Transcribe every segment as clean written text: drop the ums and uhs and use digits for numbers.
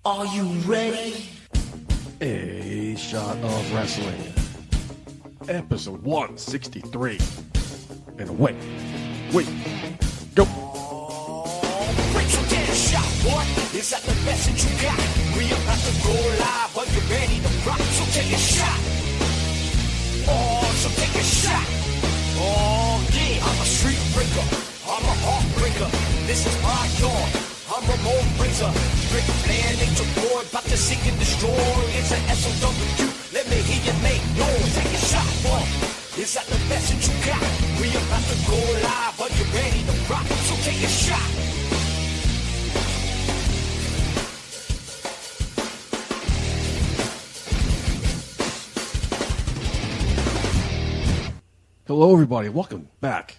Are you ready? A Shot of Wrestling, episode 163. And away, wait, go. Break your damn shot, boy. Is that the best that you got? We about to go live. Are you ready to rock? So take a shot. Oh, so take a shot. Oh, yeah. I'm a street breaker. I'm a heartbreaker. This is my yard. I'm Ramon Razor. Strict man, ain't your boy. About to seek and destroy. It's an SOW. Let me hear you make noise. Take a shot, boy. Is that the best that you got? We about to go live. Are you ready to rock? So take a shot. Hello, everybody. Welcome back.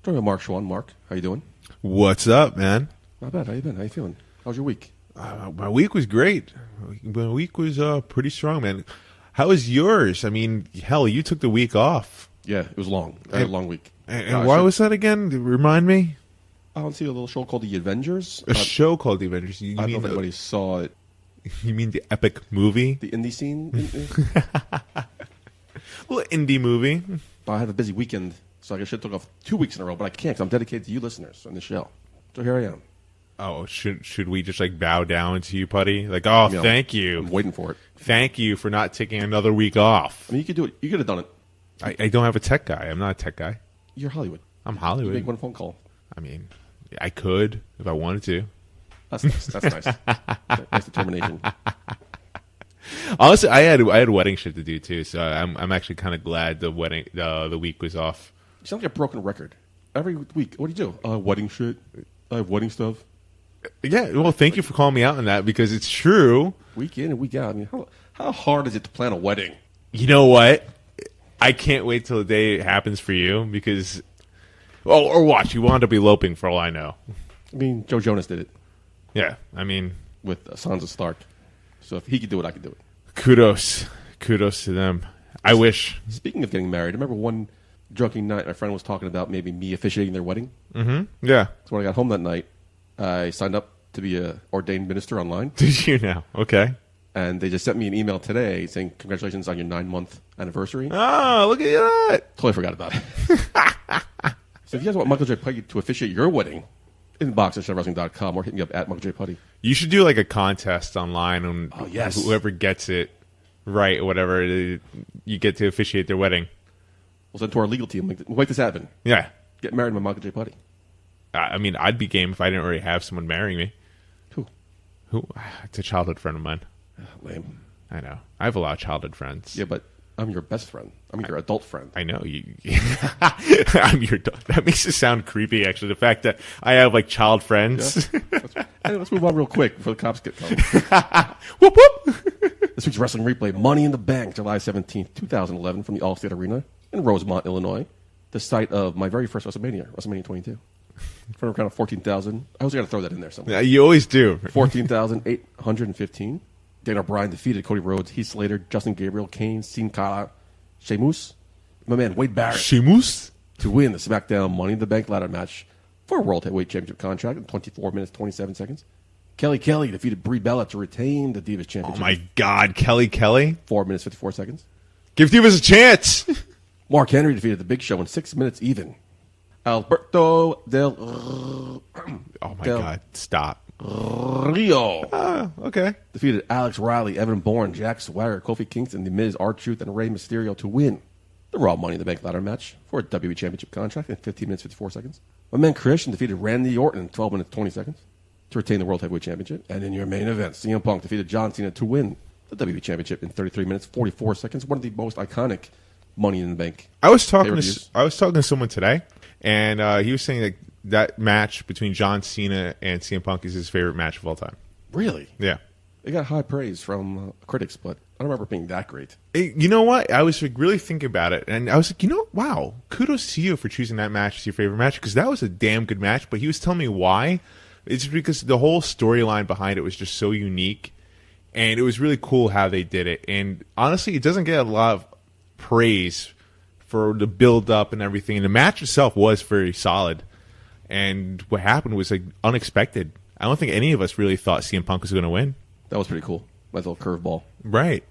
Talking about Mark Schwann. Mark, how you doing? What's up, man? Not bad. How you been? How you feeling? How's your week? My week was great. My week was pretty strong, man. How was yours? I mean, hell, you took the week off. Yeah, it was long. I had a long week. And why was that again? Remind me. I don't see a little show called The Avengers. A show called The Avengers. You I don't know mean if anybody saw it. You mean the epic movie? The indie scene. Little indie movie. I had a busy weekend, so I should have took off 2 weeks in a row, but I can't because I'm dedicated to you listeners on the show. So here I am. Oh, should we just like bow down to you, Putty? Like, oh, You know, thank you. I'm waiting for it. Thank you for not taking another week off. I mean, you could do it. You could have done it. I don't have a tech guy. I'm not a tech guy. You're Hollywood. I'm You Hollywood. make one phone call. I mean, I could if I wanted to. That's nice. That's nice. Nice determination. Honestly, I had wedding shit to do too, so I'm actually kind of glad the week was off. You sound like a broken record. Every week, what do you do? Wedding shit. I have wedding stuff. Yeah, well, thank you for calling me out on that because it's true. Week in and week out. I mean, how hard is it to plan a wedding? You know what? I can't wait till the day it happens for you because, well, or watch, you wound up eloping for all I know. I mean, Joe Jonas did it Yeah, I mean, with Sansa Stark. So if he could do it, I could do it. kudos to them. I wish. Speaking of getting married, I remember one drunken night my friend was talking about maybe me officiating their wedding. Mm-hmm. Yeah. So when I got home that night, I signed up to be an ordained minister online. Did you now? Okay. And they just sent me an email today saying, congratulations on your 9-month anniversary. Oh, look at that. Totally forgot about it. So if you guys want Michael J. Putty to officiate your wedding, inbox at showwrestling.com or hit me up at Michael J. Putty. You should do like a contest online and yes. whoever gets it right or whatever, you get to officiate their wedding. We'll send it to our legal team. We'll make this happen. Yeah. Get married by Michael J. Putty. I mean, I'd be game if I didn't already have someone marrying me. Who? It's a childhood friend of mine. Lame. I know. I have a lot of childhood friends. Yeah, but I'm your best friend. I'm your adult friend. I know. I'm your dog. That makes it sound creepy, actually. The fact that I have, like, child friends. Yeah. Anyway, let's move on real quick before the cops get coming. Whoop, whoop. This week's Wrestling Replay, Money in the Bank, July 17th, 2011, from the Allstate Arena in Rosemont, Illinois, the site of my very first WrestleMania, WrestleMania 22. In front of kind of 14,000. I always got to throw that in there somewhere. Yeah, you always do. 14,815. Daniel Bryan defeated Cody Rhodes, Heath Slater, Justin Gabriel, Kane, Sin Cara, Sheamus, my man Wade Barrett, Sheamus? to win the SmackDown Money in the Bank ladder match for a World Heavyweight Championship contract in 24 minutes, 27 seconds. Kelly defeated Brie Bella to retain the Divas Championship. Oh, my God. Kelly? 4 minutes, 54 seconds. Give Divas a chance. Mark Henry defeated the Big Show in 6 minutes even. Alberto Del Oh, my God. Stop. Rio Okay. defeated Alex Riley, Evan Bourne, Jack Swagger, Kofi Kingston, The Miz, R-Truth, and Rey Mysterio to win the Raw Money in the Bank ladder match for a WWE Championship contract in 15 minutes, 54 seconds. My man Christian defeated Randy Orton in 12 minutes, 20 seconds to retain the World Heavyweight Championship. And in your main event, CM Punk defeated John Cena to win the WWE Championship in 33 minutes, 44 seconds. One of the most iconic Money in the Bank. I was talking to someone today, and he was saying that match between John Cena and CM Punk is his favorite match of all time. Really? Yeah. It got high praise from critics, but I don't remember it being that great. You know what? I was really thinking about it, and I was like, wow, kudos to you for choosing that match as your favorite match, because that was a damn good match, but he was telling me why. It's because the whole storyline behind it was just so unique, and it was really cool how they did it. And honestly, it doesn't get a lot of praise for the build-up and everything, and the match itself was very solid. And what happened was like unexpected. I don't think any of us really thought CM Punk was going to win. That was pretty cool. Nice little curveball. Right.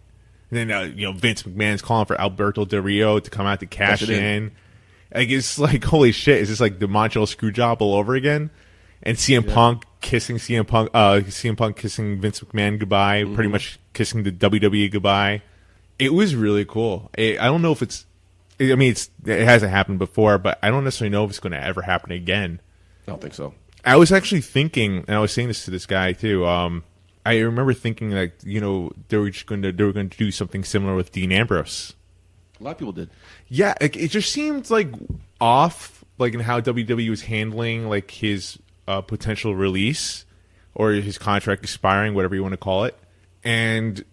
And then Vince McMahon's calling for Alberto Del Rio to come out to cash in. Like, it's like, holy shit! Is this like the Montreal Screwjob all over again? And CM Punk kissing CM Punk kissing Vince McMahon goodbye, pretty much kissing the WWE goodbye. It was really cool. I don't know if it hasn't happened before, but I don't necessarily know if it's going to ever happen again. I don't think so. I was actually thinking, and I was saying this to this guy too. I remember thinking like, they were going to do something similar with Dean Ambrose. A lot of people did. Yeah, it just seemed like off, like in how WWE was handling like his potential release or his contract expiring, whatever you want to call it, and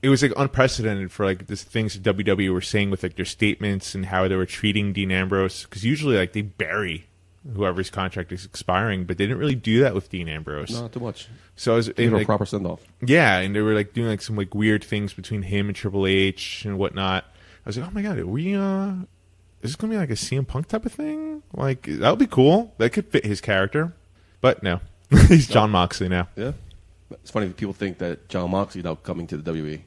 it was like unprecedented for like the things that WWE were saying with like their statements and how they were treating Dean Ambrose, because usually like they bury whoever's contract is expiring, but they didn't really do that with Dean Ambrose. Not too much. So I was gave him a proper send off. Yeah, and they were like doing like some like weird things between him and Triple H and whatnot. I was like, oh my god, is this gonna be like a CM Punk type of thing? Like, that would be cool. That could fit his character. But no, he's John Moxley now. Yeah, it's funny that people think that John Moxley now coming to the WWE.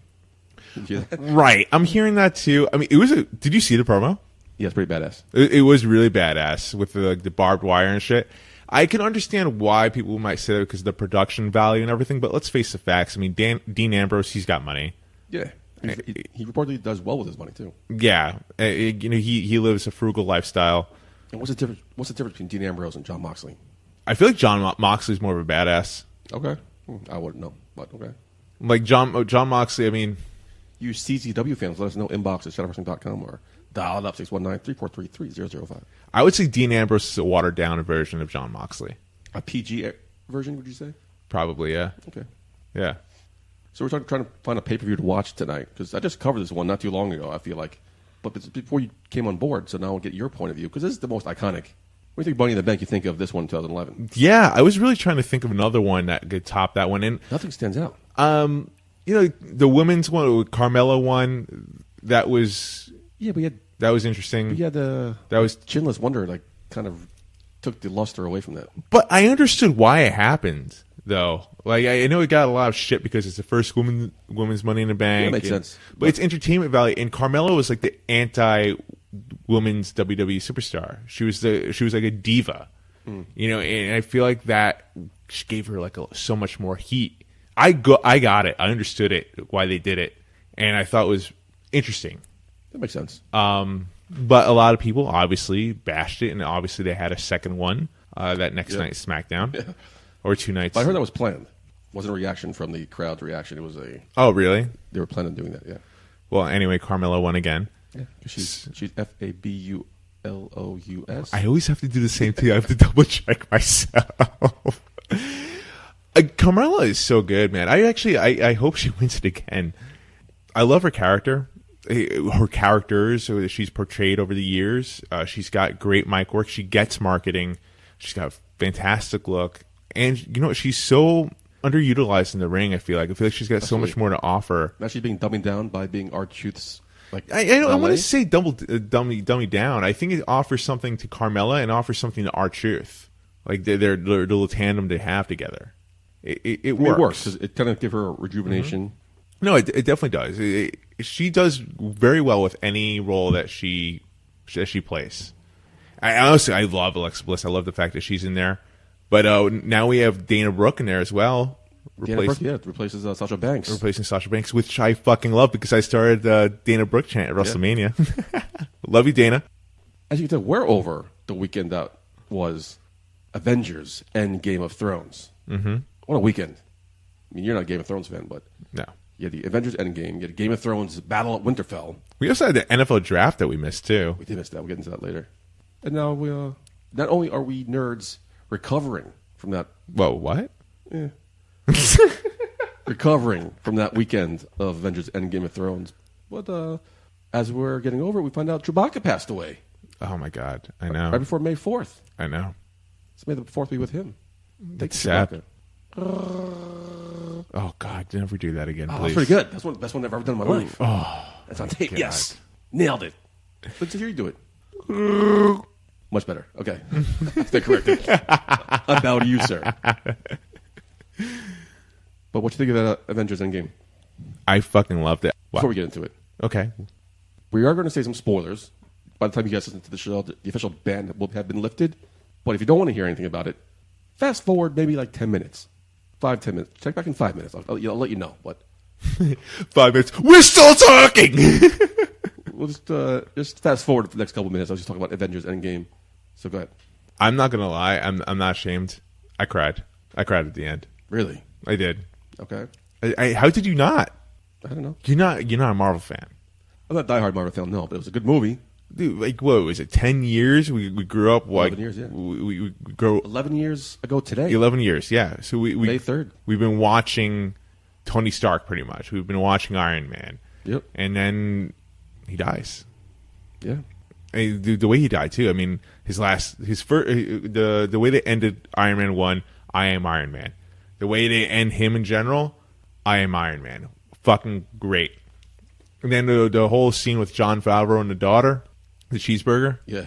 Did you hear that? Right, I'm hearing that too. I mean, did you see the promo? Yeah, it's pretty badass. It was really badass with the barbed wire and shit. I can understand why people might say that because of the production value and everything, but let's face the facts. I mean, Dean Ambrose, he's got money. Yeah. He reportedly does well with his money too. Yeah, he lives a frugal lifestyle. And what's the difference? What's the difference between Dean Ambrose and John Moxley? I feel like John Moxley's more of a badass. Okay, I wouldn't know, but okay. Like John Moxley, I mean, you CZW fans, let us know. Inbox at shutterwrestling.com or dial it up 619-343-3005. I would say Dean Ambrose is a watered down version of John Moxley. A PG version, would you say? Probably, yeah. Okay. Yeah. So we're trying to find a pay-per-view to watch tonight, because I just covered this one not too long ago, I feel like. But it's before you came on board, so now I'll get your point of view, because this is the most iconic. When you think Money in the Bank, you think of this one in 2011. Yeah, I was really trying to think of another one that could top that one. And nothing stands out. The women's one, Carmella one, that was... Yeah, but that was interesting. Yeah, that was Chinless Wonder, like, kind of took the luster away from that. But I understood why it happened, though. Like, I know it got a lot of shit because it's the first women's Money in the Bank. Yeah, that makes sense. But it's entertainment value, and Carmella was like the anti-women's WWE superstar. She was like a diva, and I feel like that gave her like so much more heat. I got it. I understood it, why they did it, and I thought it was interesting. That makes sense. But a lot of people obviously bashed it, and obviously they had a second one that next night SmackDown. Yeah. Or 2 nights. But I heard that was planned. It wasn't a reaction from the crowd's reaction. It was a... Oh, really? They were planning on doing that, yeah. Well, anyway, Carmella won again. Yeah, she's Fabulous. I always have to do the same thing. I have to double check myself. Carmella is so good, man. I hope she wins it again. I love her character. Her characters that she's portrayed over the years. She's got great mic work. She gets marketing. She's got a fantastic look. And, she's so underutilized in the ring, I feel like. She's got so much more to offer. Now she's being dummied down by being R-Truth's... Like, I want to say dummy down. I think it offers something to Carmella and offers something to R-Truth. Like, they're the little tandem they have together. It works. It works. It kind of gives her a rejuvenation. Mm-hmm. No, it definitely does. She does very well with any role that she plays. I love Alexa Bliss. I love the fact that she's in there. But now we have Dana Brooke in there as well. Dana Brooke, replaces Sasha Banks. Replacing Sasha Banks, which I fucking love because I started Dana Brooke chant at WrestleMania. Yeah. Love you, Dana. As you can tell, we're over the weekend that was Avengers Endgame of Thrones. Mm-hmm. What a weekend. I mean, you're not a Game of Thrones fan, but... No. You had the Avengers Endgame. You had Game of Thrones Battle at Winterfell. We also had the NFL draft that we missed, too. We did miss that. We'll get into that later. And now we not only are we nerds recovering from that... Whoa, what? Yeah. Recovering from that weekend of Avengers Endgame of Thrones. But as we're getting over it, we find out Chewbacca passed away. Oh, my God. I know. Right before May 4th. I know. So May the 4th be with him. That's sad. Oh, God. Never do that again, please. That's pretty good. That's one of the best one I've ever done in my life. Oh. That's on tape. God. Yes. Nailed it. Let's hear you do it. Much better. Okay. Stay corrected. I bow to you, sir. But what you think of Avengers Endgame? I fucking loved it. Before we get into it, Okay. we are going to say some spoilers. By the time you guys listen to the show, the official ban will have been lifted. But if you don't want to hear anything about it, fast forward maybe like 10 minutes. 5-10 minutes. Check back in 5 minutes. I'll let you know. But 5 minutes. We're still talking. we'll just fast forward for the next couple of minutes. I was just talking about Avengers Endgame. So go ahead. I'm not gonna lie. I'm not ashamed. I cried. I cried at the end. Really? I did. Okay. How did you not? I don't know. You're not a Marvel fan. I'm not a diehard Marvel fan, no, but it was a good movie. Dude, like, what was it? 10 years? We grew up. Like, 11 years, yeah. We grew 11 years ago today. 11 years, yeah. So we May 3rd. We've been watching Tony Stark pretty much. We've been watching Iron Man. Yep. And then he dies. Yeah. And the way he died too. I mean, the way they ended Iron Man 1, I am Iron Man. The way they end him in general, I am Iron Man. Fucking great. And then the whole scene with Jon Favreau and the daughter, the cheeseburger. Yeah.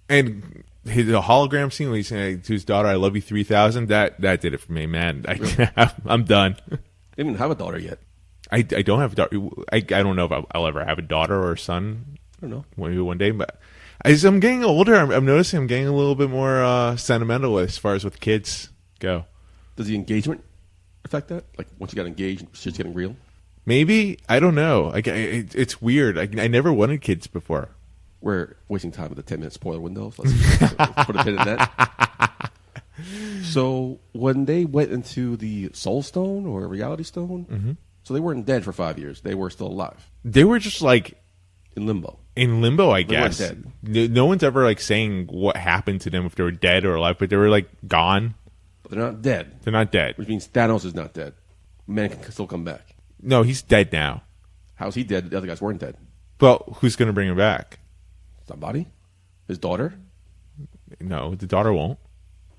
And the hologram scene when he's saying to his daughter, "I love you 3,000." That did it for me, man. I'm done. They didn't even have a daughter yet. I don't have a daughter. I don't know if I'll ever have a daughter or a son. I don't know. Maybe one day, but as I'm getting older, I'm noticing I'm getting a little bit more sentimental as far as with kids go. Does the engagement affect that? Like once you got engaged, shit's getting real? Maybe. I don't know. It's weird. I never wanted kids before. We're wasting time with the 10-minute spoiler window. So let's put a pin in that. So when they went into the Soul Stone or Reality Stone, so they weren't dead for 5 years. They were still alive. They were just like in limbo. In limbo, I They guess. weren't dead. No one's ever like saying what happened to them, if they were dead or alive, but they were like gone. But they're not dead. They're not dead. Which means Thanos is not dead. Man can still come back. No, he's dead now. How's he dead? The other guys weren't dead. But who's going to bring him back? Somebody? His daughter? No, the daughter won't.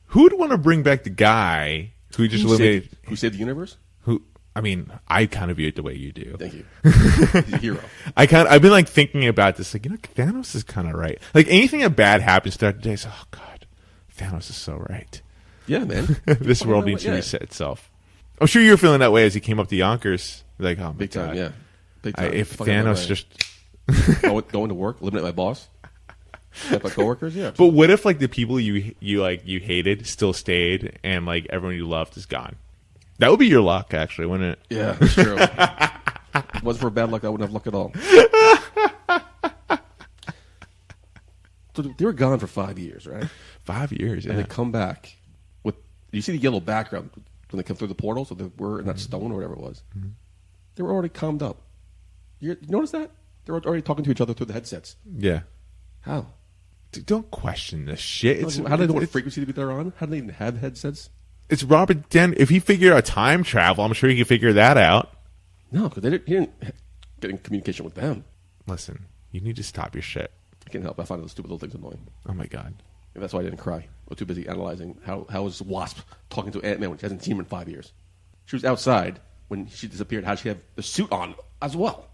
Who would want to bring back the guy who just eliminated? Who saved the universe? Who? I mean, I kind of view it the way you do. Thank you. He's a hero. I've been like thinking about this, like, Thanos is kind of right. Like anything that bad happens throughout the day, oh god, Thanos is so right. Yeah, man. This world needs to reset itself. I'm sure you're feeling that way as you came up to Yonkers. Like, oh my Big time, god, yeah. Big time. If Fucking Thanos just going to work, eliminate my boss, help my coworkers, yeah. But what if like the people you hated still stayed and like everyone you loved is gone? That would be your luck, actually, wouldn't it? Yeah, that's true. If it wasn't for bad luck, I wouldn't have luck at all. So they were gone for 5 years, right? 5 years, yeah. And they come back with. You see the yellow background when they come through the portal, so they were in that stone or whatever it was. Mm-hmm. They were already calmed up. You notice that? They were already talking to each other through the headsets. Yeah. How? Dude, don't question this shit. How do they know what frequency they're on? How do they even have headsets? It's Robert Dent. If he figured out time travel, I'm sure he could figure that out. No, because he didn't get in communication with them. Listen, you need to stop your shit. I can't help. I find those stupid little things annoying. Oh my god. And that's why I didn't cry. I was too busy analyzing how is Wasp talking to Ant-Man when she hasn't seen him in 5 years. She was outside when she disappeared. How did she have the suit on as well?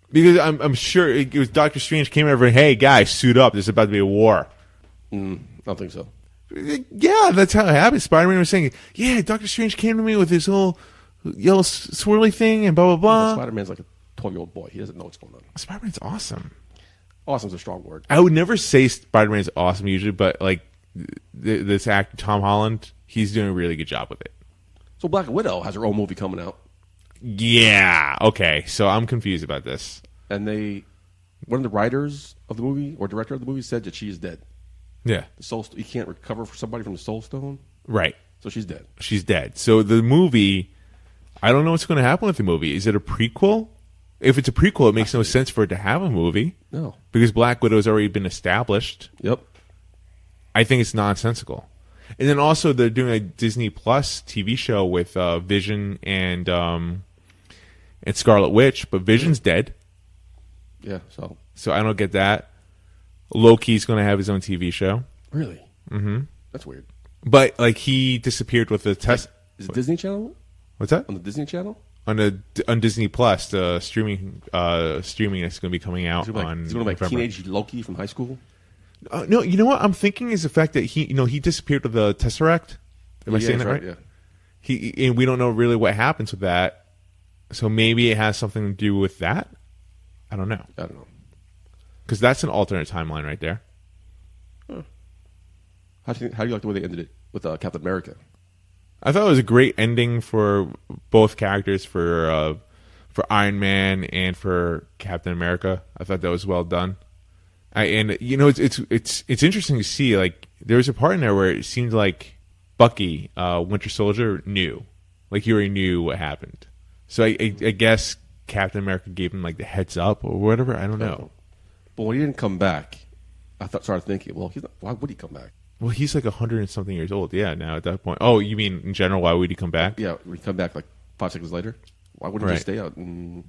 Because I'm sure it was Doctor Strange came over and, hey, guys, suit up. There's about to be a war. I don't think so. Yeah, that's how it happened. Spider-Man was saying, yeah, Doctor Strange came to me with his little yellow swirly thing and blah, blah, blah. Spider-Man's like a 12-year-old boy. He doesn't know what's going on. Spider-Man's awesome. Awesome's a strong word. I would never say Spider-Man's awesome usually, but like this actor, Tom Holland, he's doing a really good job with it. So Black Widow has her own movie coming out. Yeah. Okay. So I'm confused about this. And one of the writers of the movie or director of the movie said that she is dead. Yeah. You can't recover for somebody from the Soul Stone. Right. So she's dead. She's dead. So the movie, I don't know what's going to happen with the movie. Is it a prequel? If it's a prequel, it makes no sense for it to have a movie. No. Because Black Widow has already been established. Yep. I think it's nonsensical. And then also they're doing a Disney Plus TV show with Vision and Scarlet Witch, but Vision's dead. Yeah, so I don't get that. Loki's going to have his own TV show. Really? Mm-hmm. That's weird. But like he disappeared with the test. Is it Disney Channel? What's that? On the Disney Channel? On Disney Plus, the streaming is going to be coming out on. Is it going to be like teenage Loki from high school? No, you know what I'm thinking is the fact that he disappeared with the Tesseract. Am I saying that right? Yeah. And we don't know really what happens with that. So maybe it has something to do with that. I don't know. Because that's an alternate timeline right there. How do you like the way they ended it with Captain America? I thought it was a great ending for both characters, for Iron Man and for Captain America. I thought that was well done. It's interesting to see. Like, there was a part in there where it seemed like Bucky, Winter Soldier, knew, like he already knew what happened. So I guess Captain America gave him like the heads up or whatever. I don't know. But when he didn't come back, started thinking, well, why would he come back? Well, he's like 100 and something years old. Yeah, now at that point. Oh, you mean in general? Why would he come back? Yeah, would he come back like 5 seconds later? Why wouldn't he just stay out and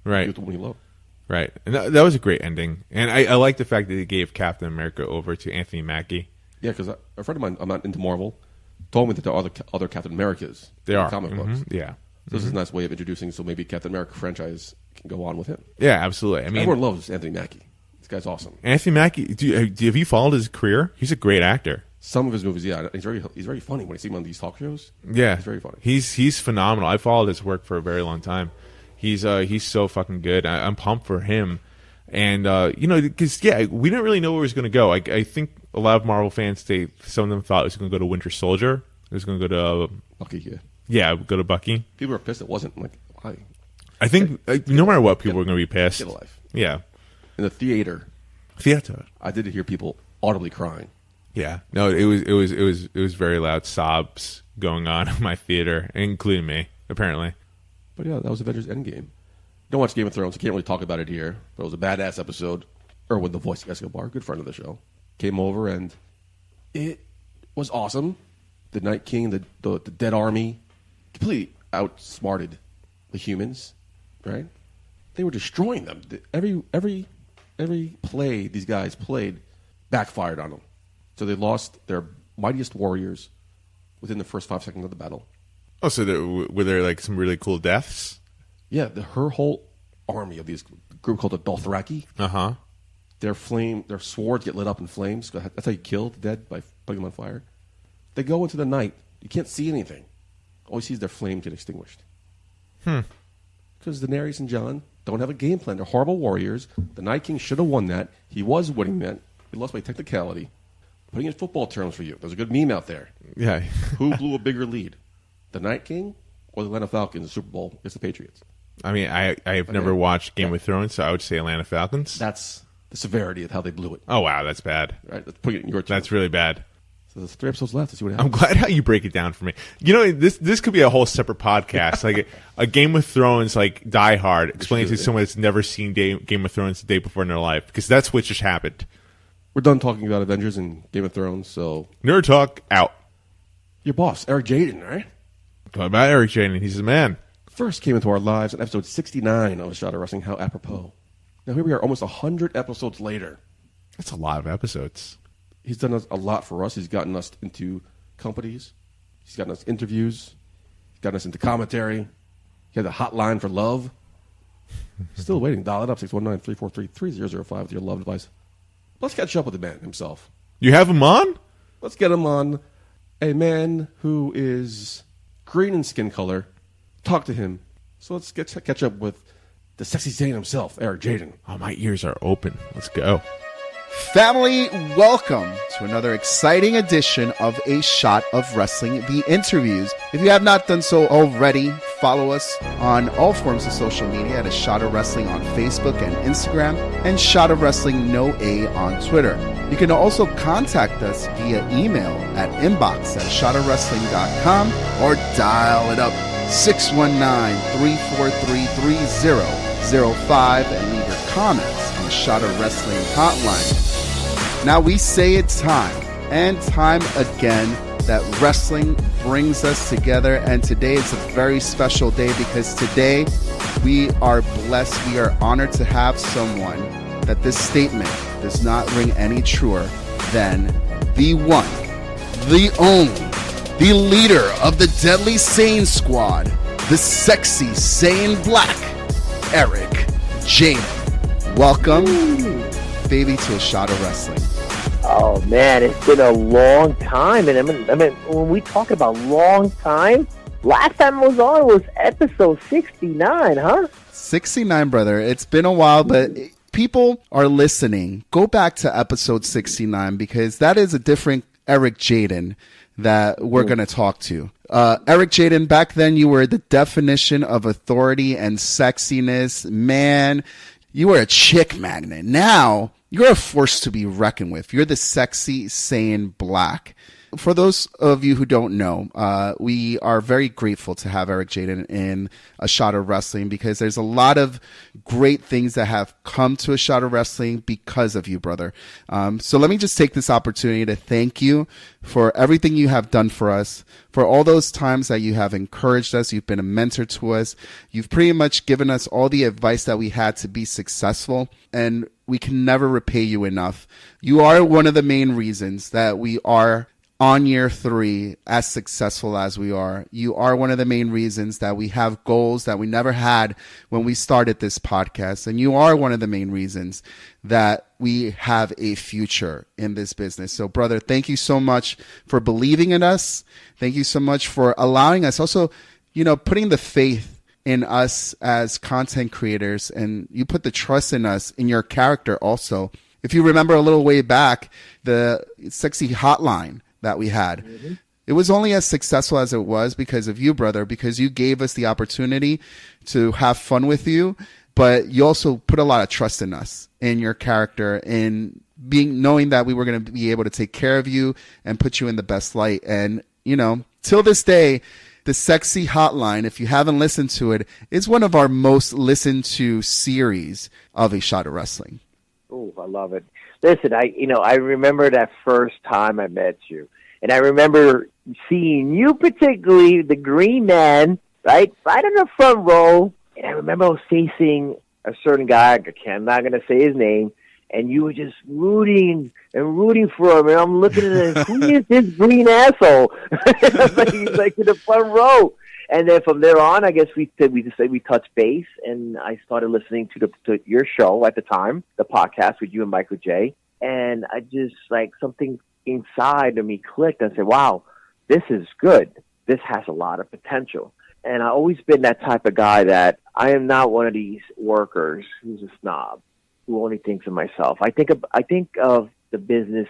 be with the one he loved? Right, and that was a great ending. And I like the fact that they gave Captain America over to Anthony Mackie. Yeah, because a friend of mine, I'm not into Marvel, told me that there are other Captain Americas. There are comic books. Yeah, so this is a nice way of introducing. So maybe Captain America franchise can go on with him. Yeah, absolutely. I mean, everyone loves Anthony Mackie. This guy's awesome. Anthony Mackie. Have you followed his career? He's a great actor. Some of his movies, yeah, he's very funny when you see him on these talk shows. Yeah, he's very funny. He's phenomenal. I followed his work for a very long time. He's so fucking good. I'm pumped for him, and because we didn't really know where it was going to go. I think a lot of Marvel fans, some of them thought it was going to go to Winter Soldier. It was going to go to Bucky. Yeah, go to Bucky. People were pissed. It wasn't like why. I think no matter what, people were going to be pissed. Get a life. Yeah, in the theater. I did hear people audibly crying. Yeah, no, it was very loud sobs going on in my theater, including me, apparently. But yeah, that was Avengers Endgame. Don't watch Game of Thrones, so can't really talk about it here. But it was a badass episode. Erwin, the voice of Escobar, good friend of the show, came over and it was awesome. The Night King, the Dead Army, completely outsmarted the humans. Right? They were destroying them. Every play these guys played backfired on them. So they lost their mightiest warriors within the first 5 seconds of the battle. Oh, so were there like some really cool deaths? Yeah, her whole army of these group called the Dothraki. Their swords get lit up in flames. That's how you kill the dead, by putting them on fire. They go into the night. You can't see anything. All you see is their flames get extinguished. Because Daenerys and Jon don't have a game plan. They're horrible warriors. The Night King should have won that. He was winning that. He lost by technicality. Putting it in football terms for you, there's a good meme out there. Yeah. Who blew a bigger lead? The Night King or the Atlanta Falcons in the Super Bowl against the Patriots? I mean, I have never watched Game of Thrones, so I would say Atlanta Falcons. That's the severity of how they blew it. Oh, wow, that's bad. Right, let's put it in your terms. That's really bad. So there's 3 episodes left to see what happens. I'm glad how you break it down for me. You know, this could be a whole separate podcast, like a Game of Thrones, like Die Hard, explaining to someone that's never seen Game of Thrones the day before in their life, because that's what just happened. We're done talking about Avengers and Game of Thrones, so... Nerd Talk, out. Your boss, Eric Jayden, right? What about Eric Jayden? He's the man. First came into our lives in episode 69 of A Shot of Wrestling, How Apropos. Now here we are, almost 100 episodes later. That's a lot of episodes. He's done a lot for us. He's gotten us into companies. He's gotten us interviews. He's gotten us into commentary. He had a hotline for love. Still waiting. Dial it up, 619-343-3005 with your love advice. Let's catch up with the man himself. You have him on? Let's get him on. A man who is green in skin color. Talk to him. So let's catch up with the sexy Saiyan himself, Eric Jayden. Oh, my ears are open. Let's go. Family, welcome to another exciting edition of A Shot of Wrestling, the interviews. If you have not done so already, follow us on all forms of social media at A Shot of Wrestling on Facebook and Instagram, and Shot of Wrestling No A on Twitter. You can also contact us via email at inbox@shotofwrestling.com or dial it up 619-343-3005 and leave your comments on the Shot of Wrestling hotline. Now we say it's time and time again that wrestling brings us together, and today is a very special day because today we are blessed, we are honored to have someone that this statement does not ring any truer than the one, the only, the leader of the Deadly Saiyan Squad, the sexy Saiyan Black, Eric Jayden. Welcome, baby, to A Shot of Wrestling. Oh man, it's been a long time, and I mean, when we talk about long time, last time I was on was episode 69, huh? 69, brother. It's been a while, but people are listening. Go back to episode 69 because that is a different Eric Jayden that we're going to talk to. Eric Jayden, back then you were the definition of authority and sexiness. Man, you were a chick magnet. Now you're a force to be reckoned with. You're the Deadly Saiyan Black. For those of you who don't know, we are very grateful to have Eric Jayden in A Shot of Wrestling because there's a lot of great things that have come to A Shot of Wrestling because of you, brother. So let me just take this opportunity to thank you for everything you have done for us, for all those times that you have encouraged us. You've been a mentor to us. You've pretty much given us all the advice that we had to be successful, and we can never repay you enough. You are one of the main reasons that we are on year 3 as successful as we are. You are one of the main reasons that we have goals that we never had when we started this podcast. And you are one of the main reasons that we have a future in this business. So brother, thank you so much for believing in us. Thank you so much for allowing us also, putting the faith in us as content creators, and you put the trust in us, in your character also. If you remember a little way back, the sexy hotline that we had. Mm-hmm. It was only as successful as it was because of you, brother, because you gave us the opportunity to have fun with you, but you also put a lot of trust in us, in your character, in knowing that we were going to be able to take care of you and put you in the best light. And, till this day, the Sexy Hotline, if you haven't listened to it, is one of our most listened to series of A Shot of Wrestling. Oh, I love it. Listen, I remember that first time I met you, and I remember seeing you, particularly the Green Man, right in the front row, and I remember I was facing a certain guy. I'm not going to say his name, and you were just rooting for him, and I'm looking at him, who is this green asshole? He's like in the front row. And then from there on, I guess we touched base, and I started listening to your show at the time, the podcast with you and Michael J. And I just, something inside of me clicked. I said, wow, this is good. This has a lot of potential. And I've always been that type of guy that I am not one of these workers who's a snob, who only thinks of myself. I think of the business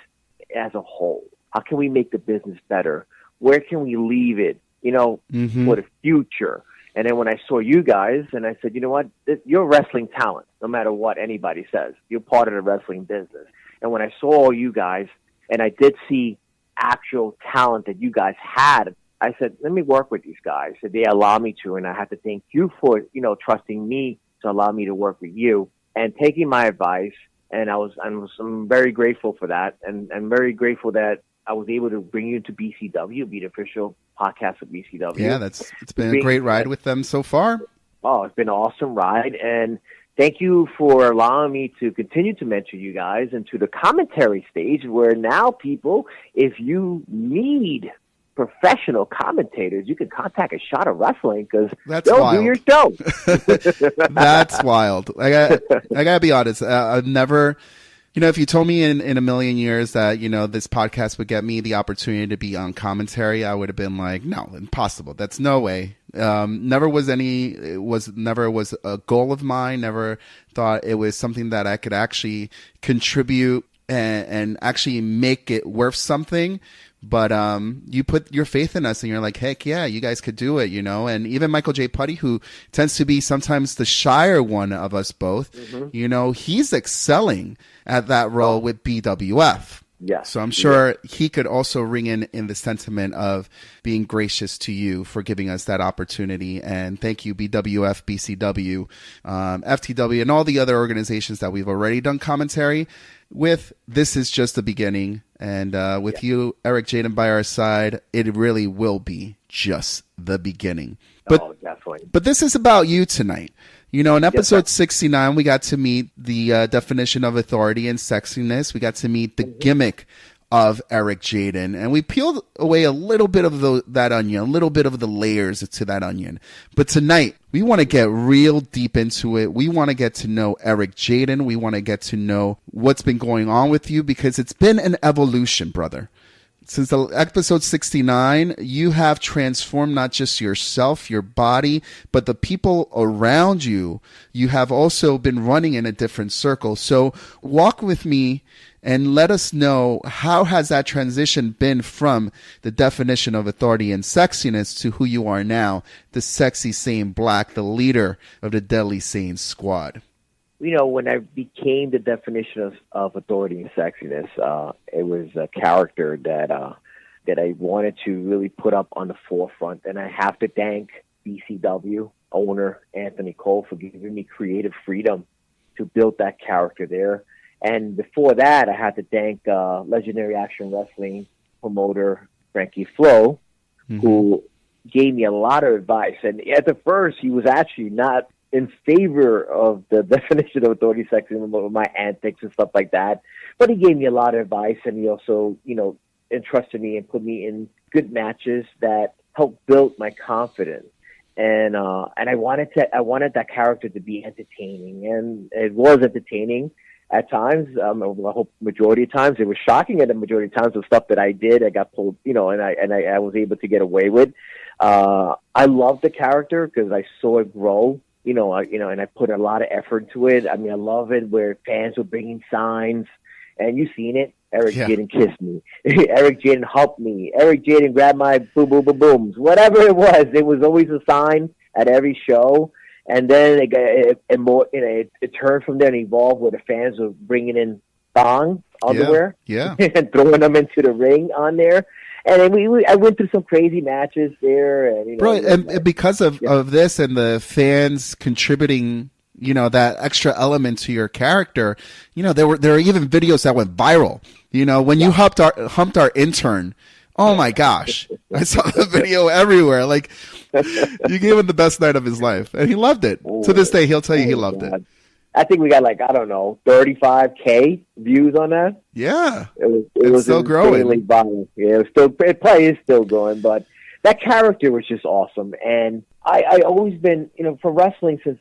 as a whole. How can we make the business better? Where can we leave it? For the future. And then when I saw you guys, and I said, you know what? You're a wrestling talent, no matter what anybody says. You're part of the wrestling business. And when I saw all you guys, and I did see actual talent that you guys had, I said, let me work with these guys. So they allowed me to, and I have to thank you for, trusting me to allow me to work with you and taking my advice. And I'm very grateful for that. And I'm very grateful that I was able to bring you into BCW, be the official podcast of BCW. Yeah, it's been a great ride with them so far. Oh, it's been an awesome ride. And thank you for allowing me to continue to mentor you guys into the commentary stage where now people, if you need professional commentators, you can contact A Shot of Wrestling because they'll wild. Do your show. That's wild. I gotta be honest. I've never... if you told me in a million years that, this podcast would get me the opportunity to be on commentary, I would have been like, no, impossible. That's no way. Never was a goal of mine. Never thought it was something that I could actually contribute and actually make it worth something. But you put your faith in us and you're like, heck yeah, you guys could do it, And even Michael J. Putty, who tends to be sometimes the shyer one of us both, he's excelling at that role with BWF. Yeah. So I'm sure he could also ring in the sentiment of being gracious to you for giving us that opportunity. And thank you, BWF, BCW, FTW, and all the other organizations that we've already done commentary with. This is just the beginning. And with you, Eric Jayden, by our side, it really will be just the beginning. But, definitely. But this is about you tonight. In episode 69, we got to meet the definition of authority and sexiness. We got to meet the gimmick of Eric Jayden. And we peeled away a little bit of that onion, a little bit of the layers to that onion. But tonight, we want to get real deep into it. We want to get to know Eric Jayden. We want to get to know what's been going on with you because it's been an evolution, brother. since the episode 69, you have transformed not just yourself, your body, but the people around you. You have also been running in a different circle. So walk with me and let us know, how has that transition been from the definition of authority and sexiness to who you are now, the Sexy Saiyan Black, the leader of the Deadly Saiyan squad? You know, when I became the definition of authority and sexiness, it was a character that I wanted to really put up on the forefront. And I have to thank BCW owner Anthony Cole for giving me creative freedom to build that character there. And before that, I had to thank Legendary Action Wrestling promoter Frankie Flo, who gave me a lot of advice. And at the first, he was actually not in favor of the definition of authority sexism, with my antics and stuff like that. But he gave me a lot of advice, and he also, you know, entrusted me and put me in good matches that helped build my confidence. And I wanted that character to be entertaining, and it was entertaining at times. I hope majority of times it was shocking at the majority of times. The stuff that I did, I got pulled, you know, and I was able to get away with. I loved the character because I saw it grow. And I put a lot of effort into it. I mean, I love it where fans were bringing signs, and you've seen it. Eric Jayden kissed me. Eric Jayden helped me. Eric Jayden grabbed my boom, boom, boom, booms. Whatever it was always a sign at every show. And then it turned from there and evolved where the fans were bringing in thong underwear and throwing them into the ring on there. And then I went through some crazy matches there, and and because of this and the fans contributing, you know, that extra element to your character, you know, there were even videos that went viral. You know, when you humped our intern, oh my gosh, I saw the video everywhere. Like, you gave him the best night of his life, and he loved it. To this day, he'll tell you he loved it. I think we got 35K views on that. Yeah, it was still growing. Yeah, it probably is still going, but that character was just awesome. And I always been, you know, for wrestling since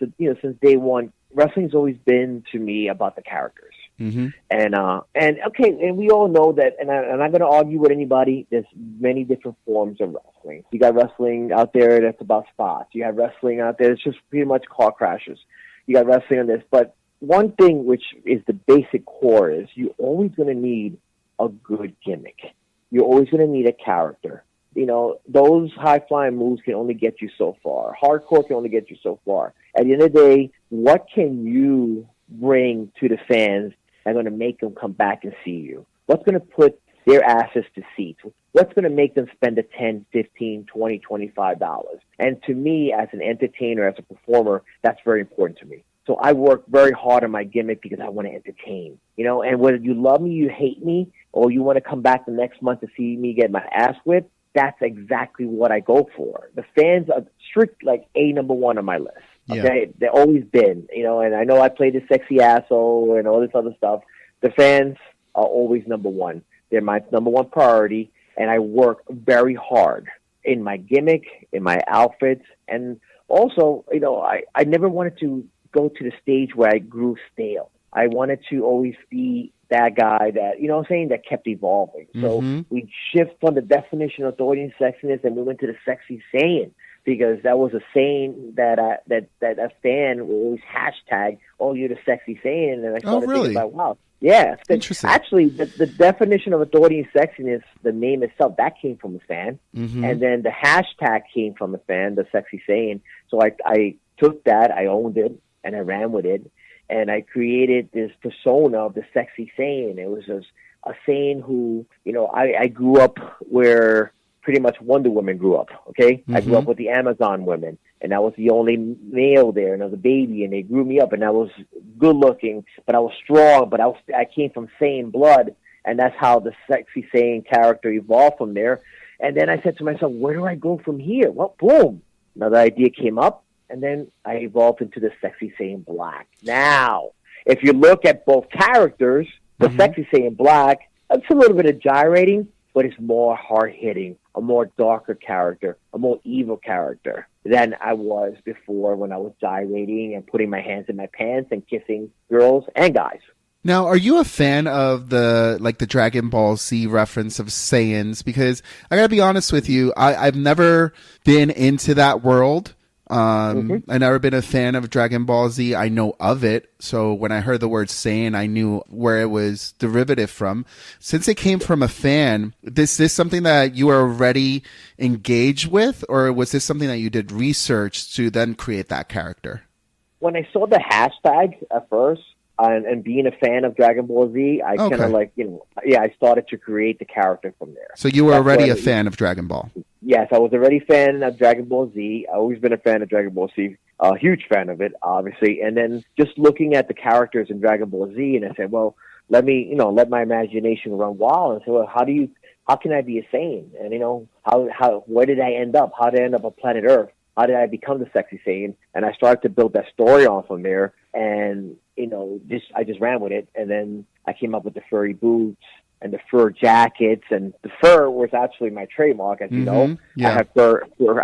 day one, wrestling's always been to me about the characters. And we all know that, and I'm not going to argue with anybody. There's many different forms of wrestling. You got wrestling out there that's about spots. You have wrestling out there that's just pretty much car crashes. You got wrestling on this, but one thing which is the basic core is you're always going to need a good gimmick. You're always going to need a character. You know, those high-flying moves can only get you so far. Hardcore can only get you so far. At the end of the day, what can you bring to the fans that's going to make them come back and see you? What's going to put their asses to seats? What's going to make them spend the $10, $15, $20, $25? And to me, as an entertainer, as a performer, that's very important to me. So I work very hard on my gimmick because I want to entertain, you know, and whether you love me, you hate me, or you want to come back the next month to see me get my ass whipped, that's exactly what I go for. The fans are strict, number one on my list. Okay? Yeah. They've always been, you know, and I know I play the sexy asshole and all this other stuff. The fans are always number one. They're my number one priority. And I work very hard in my gimmick, in my outfits. And also, you know, I never wanted to go to the stage where I grew stale. I wanted to always be that guy that, you know what I'm saying, that kept evolving. So we shift from the definition of authority and sexiness, and we went to the Sexy Saiyan, because that was a saying that a fan will always hashtag, "Oh, you're the Sexy Saiyan." And I started thinking about, wow. Yeah. Interesting. Actually, the definition of authority and sexiness, the name itself, that came from a fan. And then the hashtag came from a fan, the Sexy Saiyan. So I took that, I owned it, and I ran with it. And I created this persona of the Sexy Saiyan. It was a Saiyan who, you know, I grew up where pretty much Wonder Woman grew up, okay? I grew up with the Amazon women, and I was the only male there, and I was a baby, and they grew me up, and I was good looking, but I was strong, but I came from Saiyan blood, and that's how the Sexy Saiyan character evolved from there. And then I said to myself, where do I go from here? Well, boom, another idea came up, and then I evolved into the Sexy Saiyan Black. Now, if you look at both characters, the Sexy Saiyan Black, it's a little bit of gyrating, but it's more hard-hitting, a more darker character, a more evil character than I was before when I was gyrating and putting my hands in my pants and kissing girls and guys. Now, are you a fan of the Dragon Ball Z reference of Saiyans? Because I gotta be honest with you, I've never been into that world. I've never been a fan of Dragon Ball Z. I know of it. So when I heard the word Saiyan, I knew where it was derivative from. Since it came from a fan, is this something that you are already engaged with? Or was this something that you did research to then create that character? When I saw the hashtag at first, and being a fan of Dragon Ball Z, I kind of I started to create the character from there. So you were already a fan of Dragon Ball? Yes, I was already a fan of Dragon Ball Z. I've always been a fan of Dragon Ball Z. A huge fan of it, obviously. And then just looking at the characters in Dragon Ball Z, and I said, well, let my imagination run wild. And say, well, how can I be a Saiyan? And where did I end up? How did I end up on planet Earth? How did I become the sexy Saiyan? And I started to build that story on from there. And I just ran with it, and then I came up with the furry boots and the fur jackets, and the fur was actually my trademark, as you know. Yeah. I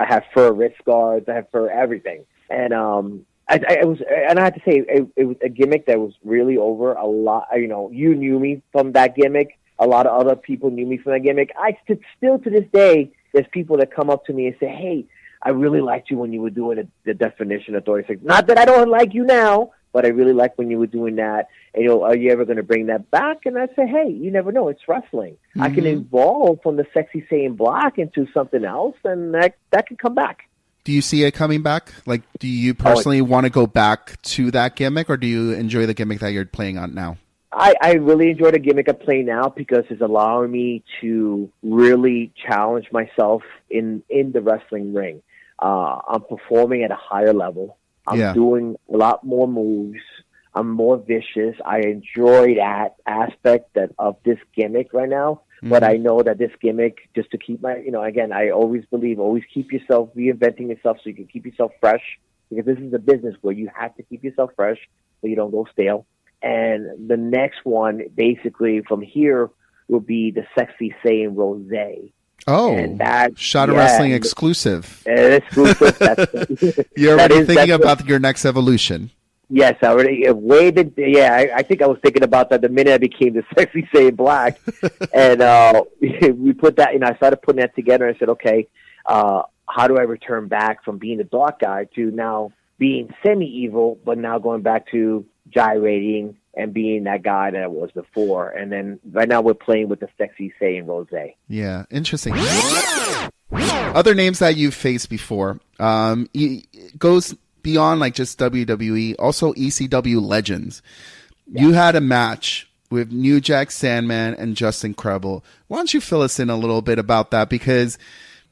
have fur wrist guards, I have fur everything, and I have to say it was a gimmick that was really over a lot. You knew me from that gimmick. A lot of other people knew me from that gimmick. Still to this day, there's people that come up to me and say, "Hey, I really liked you when you were doing the definition of 36. Not that I don't like you now, but I really like when you were doing that. And, are you ever going to bring that back?" And I say, hey, you never know. It's wrestling. I can evolve from the Sexy Saiyan Black into something else, and that can come back. Do you see it coming back? Like, do you personally want to go back to that gimmick, or do you enjoy the gimmick that you're playing on now? I really enjoy the gimmick I play now because it's allowing me to really challenge myself in the wrestling ring. I'm performing at a higher level. I'm doing a lot more moves. I'm more vicious. I enjoy that aspect of this gimmick right now. But I know that this gimmick, just to keep again, I always believe, always keep yourself, reinventing yourself so you can keep yourself fresh. Because this is a business where you have to keep yourself fresh so you don't go stale. And the next one, basically, from here, will be the Sexy Saiyan Rosé. Oh, and that Shot of Wrestling exclusive. Exclusive. You're already thinking about your next evolution. Yes, I already waited. Yeah, I think I was thinking about that the minute I became the Sexy Saiyan Black, and we put that. I started putting that together. And I said, okay, how do I return back from being the dark guy to now being semi-evil, but now going back to gyrating and being that guy that I was before. And then right now we're playing with the Sexy Saiyan Rosé. Yeah, interesting. Other names that you've faced before goes beyond like just WWE, also ECW legends. Yeah. You had a match with New Jack Sandman and Justin Credible. Why don't you fill us in a little bit about that? Because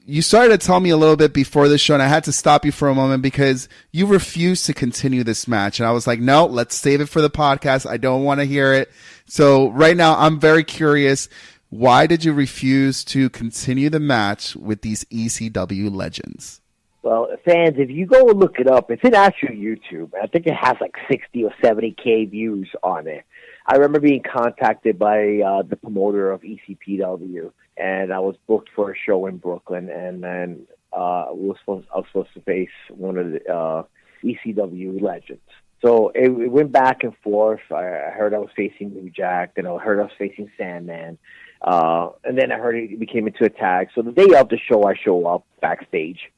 you started to tell me a little bit before the show, and I had to stop you for a moment because you refused to continue this match. And I was like, no, let's save it for the podcast. I don't want to hear it. So right now, I'm very curious. Why did you refuse to continue the match with these ECW legends? Well, fans, if you go and look it up, it's in actual YouTube. I think it has like 60 or 70K views on it. I remember being contacted by the promoter of ECPW, and I was booked for a show in Brooklyn, and then I was supposed to face one of the ECW legends. So it went back and forth. I heard I was facing New Jack, then I heard I was facing Sandman, and then I heard it became into a tag. So the day of the show, I show up backstage,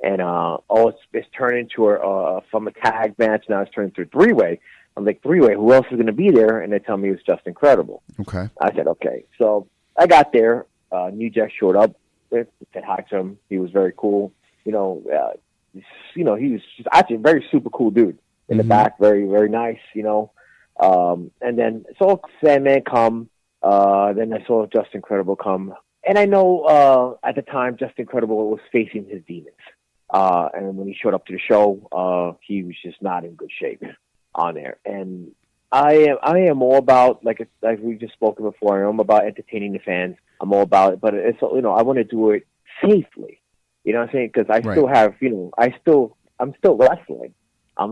and it's turned into from a tag match, now it's turned into a three-way. I'm like, three-way, who else is going to be there? And they tell me it was Justin Credible. Okay. I said, okay. So I got there. New Jack showed up. I said hi to him. He was very cool. He was actually a very super cool dude in the back. Very, very nice, And then I saw Sandman come. Then I saw Justin Credible come. And I know at the time Justin Credible was facing his demons. And when he showed up to the show, he was just not in good shape on there. And I am all about, like we just spoken before, I'm about entertaining the fans. I'm all about it, but it's, I want to do it safely. You know what I'm saying? Because I still have, I'm still wrestling. I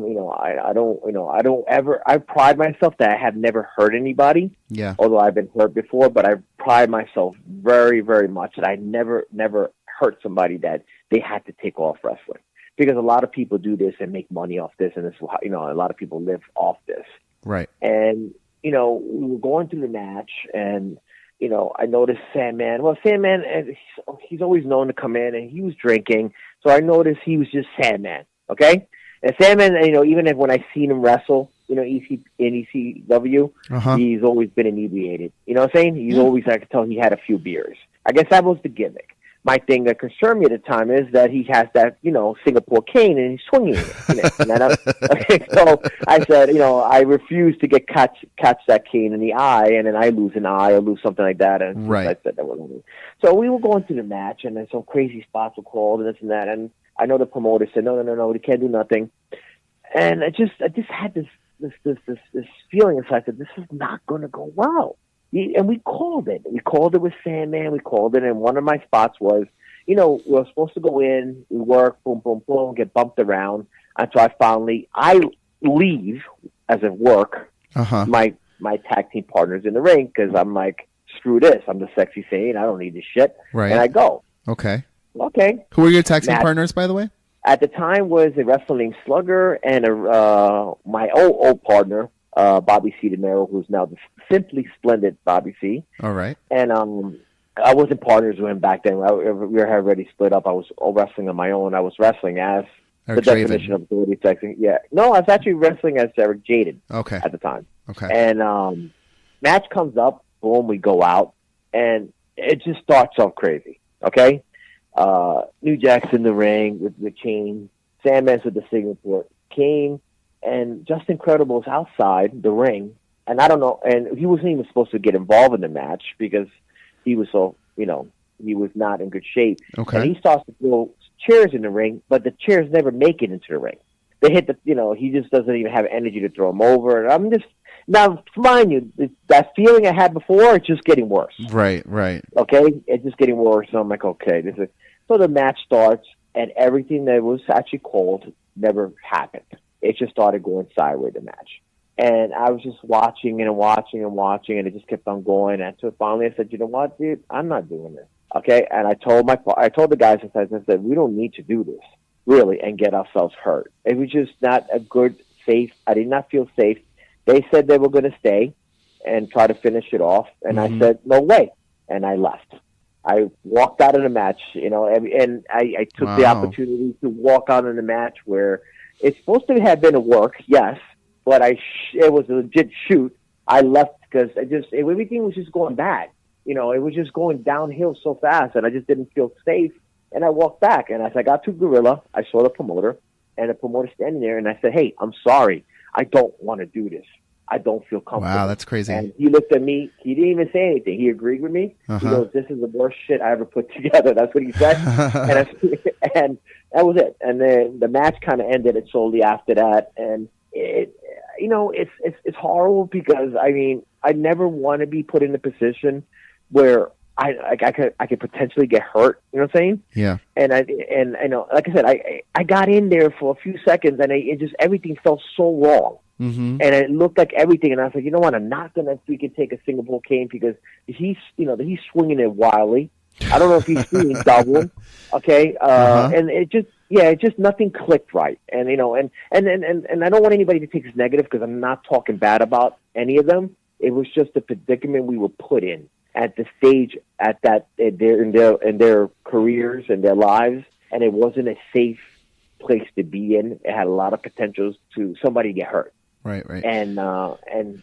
pride myself that I have never hurt anybody. Yeah. Although I've been hurt before, but I pride myself very, very much that I never hurt somebody that they had to take off wrestling. Because a lot of people do this and make money off this, and this, a lot of people live off this. Right. And we were going through the match, and I noticed Sandman. Well, Sandman, he's always known to come in, and he was drinking, so I noticed he was just Sandman. Okay, and Sandman, even if when I seen him wrestle, in ECW, he's always been inebriated. You know what I'm saying? He's always, I could tell he had a few beers. I guess that was the gimmick. My thing that concerned me at the time is that he has that, Singapore cane and he's swinging it. So I said, I refuse to catch that cane in the eye, and then I lose an eye or lose something like that. And right. I said that wasn't me. So we were going through the match, and then some crazy spots were called and this and that. And I know the promoter said, no, he can't do nothing. And I just had this feeling inside that this is not going to go well. And we called it. We called it with Sandman. We called it, and one of my spots was, we were supposed to go in, we work, boom, boom, boom, get bumped around until I leave as of work. My tag team partner's in the ring because I'm like, screw this. I'm the sexy Saiyan. I don't need this shit. Right. And I go. Okay. Who were your tag team partners, by the way? At the time was a wrestling slugger and my old partner, Bobby C. DeMero, who's now the Simply Splendid Bobby C. All right. And I wasn't partners with him back then. We had already split up. I was wrestling on my own. I was wrestling as Eric the Draven. definition of authority sexing. Yeah. No, I was actually wrestling as Eric Jayden at the time. Okay. And match comes up. Boom, we go out. And it just starts off crazy. Okay? New Jack's in the ring with the chain. Sandman's with the Singapore cane. And Justin Credible's outside the ring, and I don't know, and he wasn't even supposed to get involved in the match because he was so, he was not in good shape. Okay. And he starts to throw chairs in the ring, but the chairs never make it into the ring. They hit he just doesn't even have energy to throw them over. And I'm just, now, mind you, that feeling I had before, it's just getting worse. Right. Okay? It's just getting worse. So I'm like, okay, so the match starts, and everything that was actually called never happened. It just started going sideways, the match. And I was just watching and watching, and it just kept on going. And so finally I said, you know what, dude, I'm not doing this. Okay? And I told the guys, I said, we don't need to do this, really, and get ourselves hurt. It was just not a good, safe, I did not feel safe. They said they were going to stay and try to finish it off. And I said, no way. And I left. I walked out of the match, and I took the opportunity to walk out of the match where it's supposed to have been a work, yes, but it was a legit shoot. I left because everything was just going bad. It was just going downhill so fast, and I just didn't feel safe. And I walked back, and as I got to Gorilla, I saw the promoter, and the promoter standing there, and I said, hey, I'm sorry. I don't want to do this. I don't feel comfortable. Wow, that's crazy. And he looked at me. He didn't even say anything. He agreed with me. He goes, this is the worst shit I ever put together. That's what he said. and that was it. And then the match kind of ended it slowly after that. And it's horrible because I never want to be put in a position where I could potentially get hurt. You know what I'm saying? Yeah. And I know, like I said, I got in there for a few seconds, and everything felt so wrong. Mm-hmm. And it looked like everything, and I was like, you know what? I'm not gonna freaking take a Singapore cane because he's swinging it wildly. I don't know if he's swinging double. Okay, and it just nothing clicked right. And and I don't want anybody to take this negative because I'm not talking bad about any of them. It was just the predicament we were put in at the stage at that in their careers and their lives, and it wasn't a safe place to be in. It had a lot of potentials to somebody get hurt. Right. And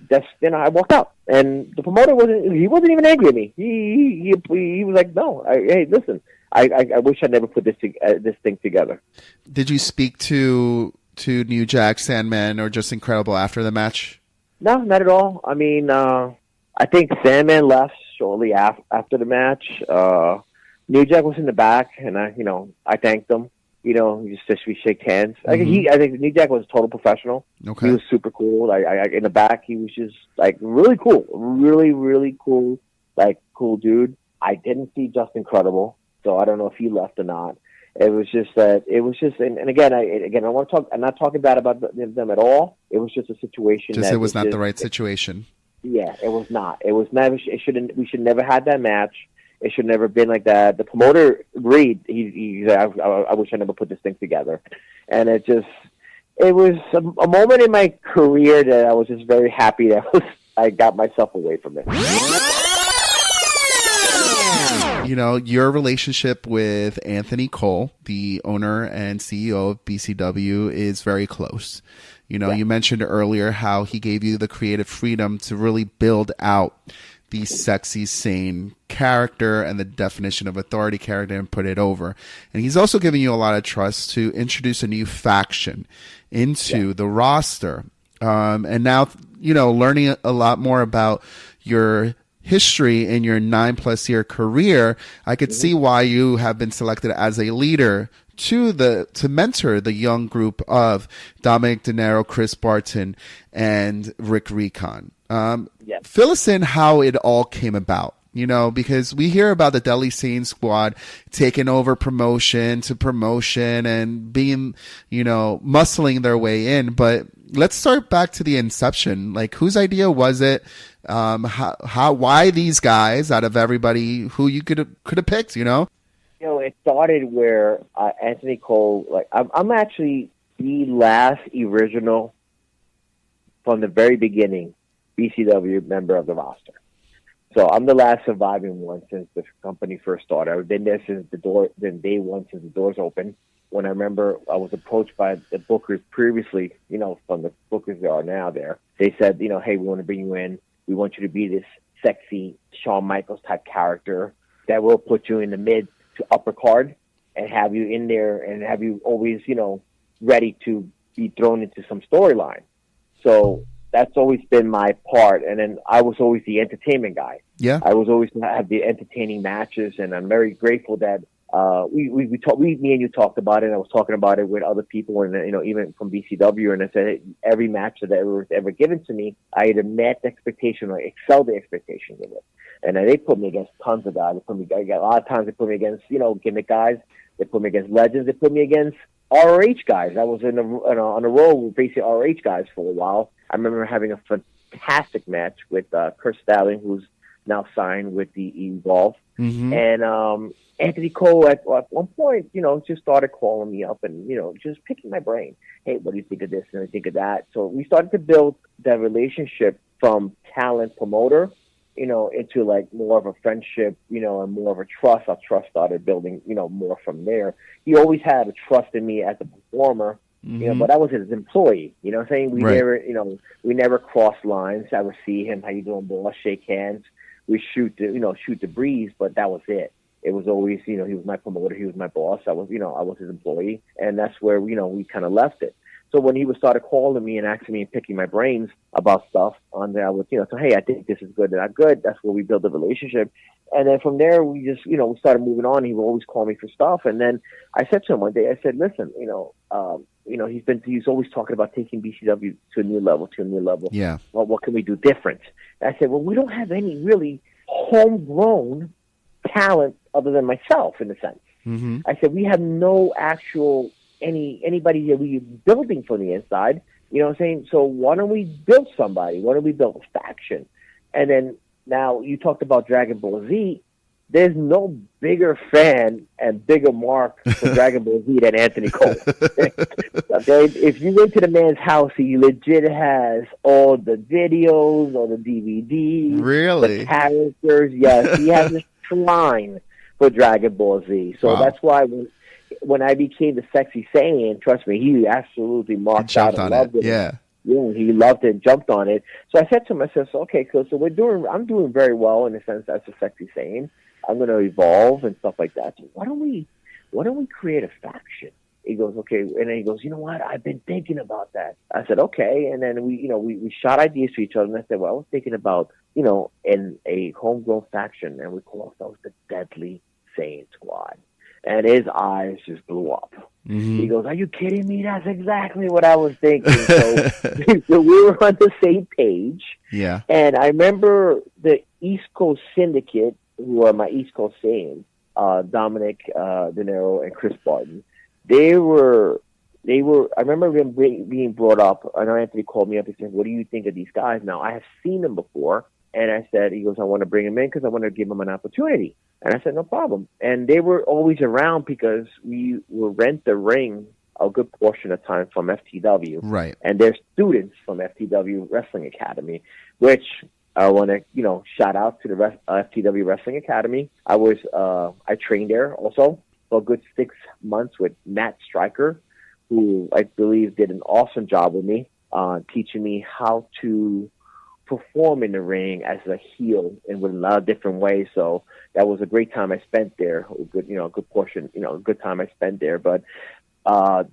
that's I walked out, and the promoter wasn't even angry at me. He was like, no, hey, listen, I wish I never put this thing together. Did you speak to New Jack, Sandman, or just Incredible after the match? No, not at all. I think Sandman left shortly after the match. New Jack was in the back, and I thanked him. We shake hands. Mm-hmm. I think New Jack was a total professional. Okay. He was super cool. In the back, he was just really cool, really, really cool, cool dude. I didn't see Justin Credible, so I don't know if he left or not. It was just that. It was just, and again, I want to talk. I'm not talking bad about them at all. It was just a situation. It was not the right situation. Yeah, it was not. It was never. It shouldn't. We should never had that match. It should never have been like that. The promoter agreed. He said, I wish I never put this thing together. And it was a moment in my career that I was just very happy that I got myself away from it. You know, your relationship with Anthony Cole, the owner and CEO of BCW, is very close. You know, you mentioned earlier how he gave you the creative freedom to really build out the sexy, sane character and the definition of authority character and put it over. And he's also giving you a lot of trust to introduce a new faction into the roster. And now, you know, learning a lot more about your history in your 9+ year career, I could see why you have been selected as a leader to mentor the young group of Dominic De Niro, Chris Barton, and Rick Recon. Fill us in how it all came about. You know, because we hear about the Deadly Saiyan squad taking over promotion to promotion and being, you know, muscling their way in. But let's start back to the inception. Like, whose idea was it? Why these guys out of everybody who you could have picked, you know? You know, it started where Anthony Cole, like, I'm actually the last original from the very beginning BCW member of the roster. So I'm the last surviving one since the company first started. I've been there since day one, since the doors opened. When I remember I was approached by the bookers previously, you know, from the bookers that are now there. They said, you know, hey, we want to bring you in. We want you to be this sexy Shawn Michaels type character that will put you in the mid to upper card and have you in there and have you always, you know, ready to be thrown into some storyline. So that's always been my part. And then I was always the entertainment guy. Yeah. I was always have the entertaining matches, and I'm very grateful that me and you talked about it, and I was talking about it with other people, and, you know, even from BCW, and I said, hey, every match that was ever given to me, I either met the expectation or excelled the expectations of it. And then they put me against tons of guys. A lot of times they put me against, you know, gimmick guys. They put me against legends. They put me against ROH guys. I was on a roll with basically ROH guys for a while. I remember having a fantastic match with Kurt Stallion, who's now signed with the Evolve. Mm-hmm. And Anthony Cole at one point, you know, just started calling me up and, you know, just picking my brain. Hey, what do you think of this and I think of that? So we started to build that relationship from talent promoter, you know, into like more of a friendship, you know, and more of a trust. Our trust started building, you know, more from there. He always had a trust in me as a performer. Mm-hmm. You know, but I was his employee. You know what I'm saying? We never crossed lines. I would see him, how you doing, boss, shake hands. We shoot the breeze, but that was it. It was always, you know, he was my promoter, he was my boss. I was his employee, and that's where, you know, we kind of left it. So when he started calling me and asking me and picking my brains about stuff on there, I would, you know, say, hey, I think this is good and not good. That's where we built a relationship. And then from there, we just, you know, we started moving on. He would always call me for stuff. And then I said to him one day, I said, listen, you know, he's always talking about taking BCW to a new level. Yeah. Well, what can we do different? And I said, well, we don't have any really homegrown talent other than myself, in a sense. Mm-hmm. I said, we have no actual anybody that we're building from the inside. You know what I'm saying? So why don't we build somebody? Why don't we build a faction? And then now you talked about Dragon Ball Z. There's no bigger fan and bigger mark for Dragon Ball Z than Anthony Cole. Okay? If you went to the man's house, he legit has all the videos, all the DVDs, really, the characters. Yes, he has a shrine for Dragon Ball Z. So that's why when I became the Sexy Saiyan, trust me, he absolutely marked out and loved it. Yeah. Yeah, he loved it and jumped on it. So I said to myself, okay, so I'm doing very well in a sense as a Sexy Saiyan. I'm going to evolve and stuff like that. So why don't we create a faction? He goes, okay. And then he goes, you know what? I've been thinking about that. I said, okay. And then we shot ideas to each other. And I said, well, I was thinking about, you know, in a homegrown faction, and we called ourselves the Deadly Saiyan Squad. And his eyes just blew up. Mm-hmm. He goes, are you kidding me? That's exactly what I was thinking. So, so we were on the same page. Yeah. And I remember the East Coast Syndicate, who are my East Coast Saiyans, Dominic De Niro and Chris Barton. They were. I remember them being brought up. I know Anthony called me up and said, "What do you think of these guys?" Now I have seen them before, and I said, "He goes, I want to bring them in because I want to give them an opportunity." And I said, "No problem." And they were always around because we will rent the ring a good portion of time from FTW. Right. And they're students from FTW Wrestling Academy, which I want to, shout out to the FTW Wrestling Academy. I trained there also for a good 6 months with Matt Stryker, who I believe did an awesome job with me, teaching me how to perform in the ring as a heel in a lot of different ways. So that was a great time I spent there. A good portion, a good time I spent there. But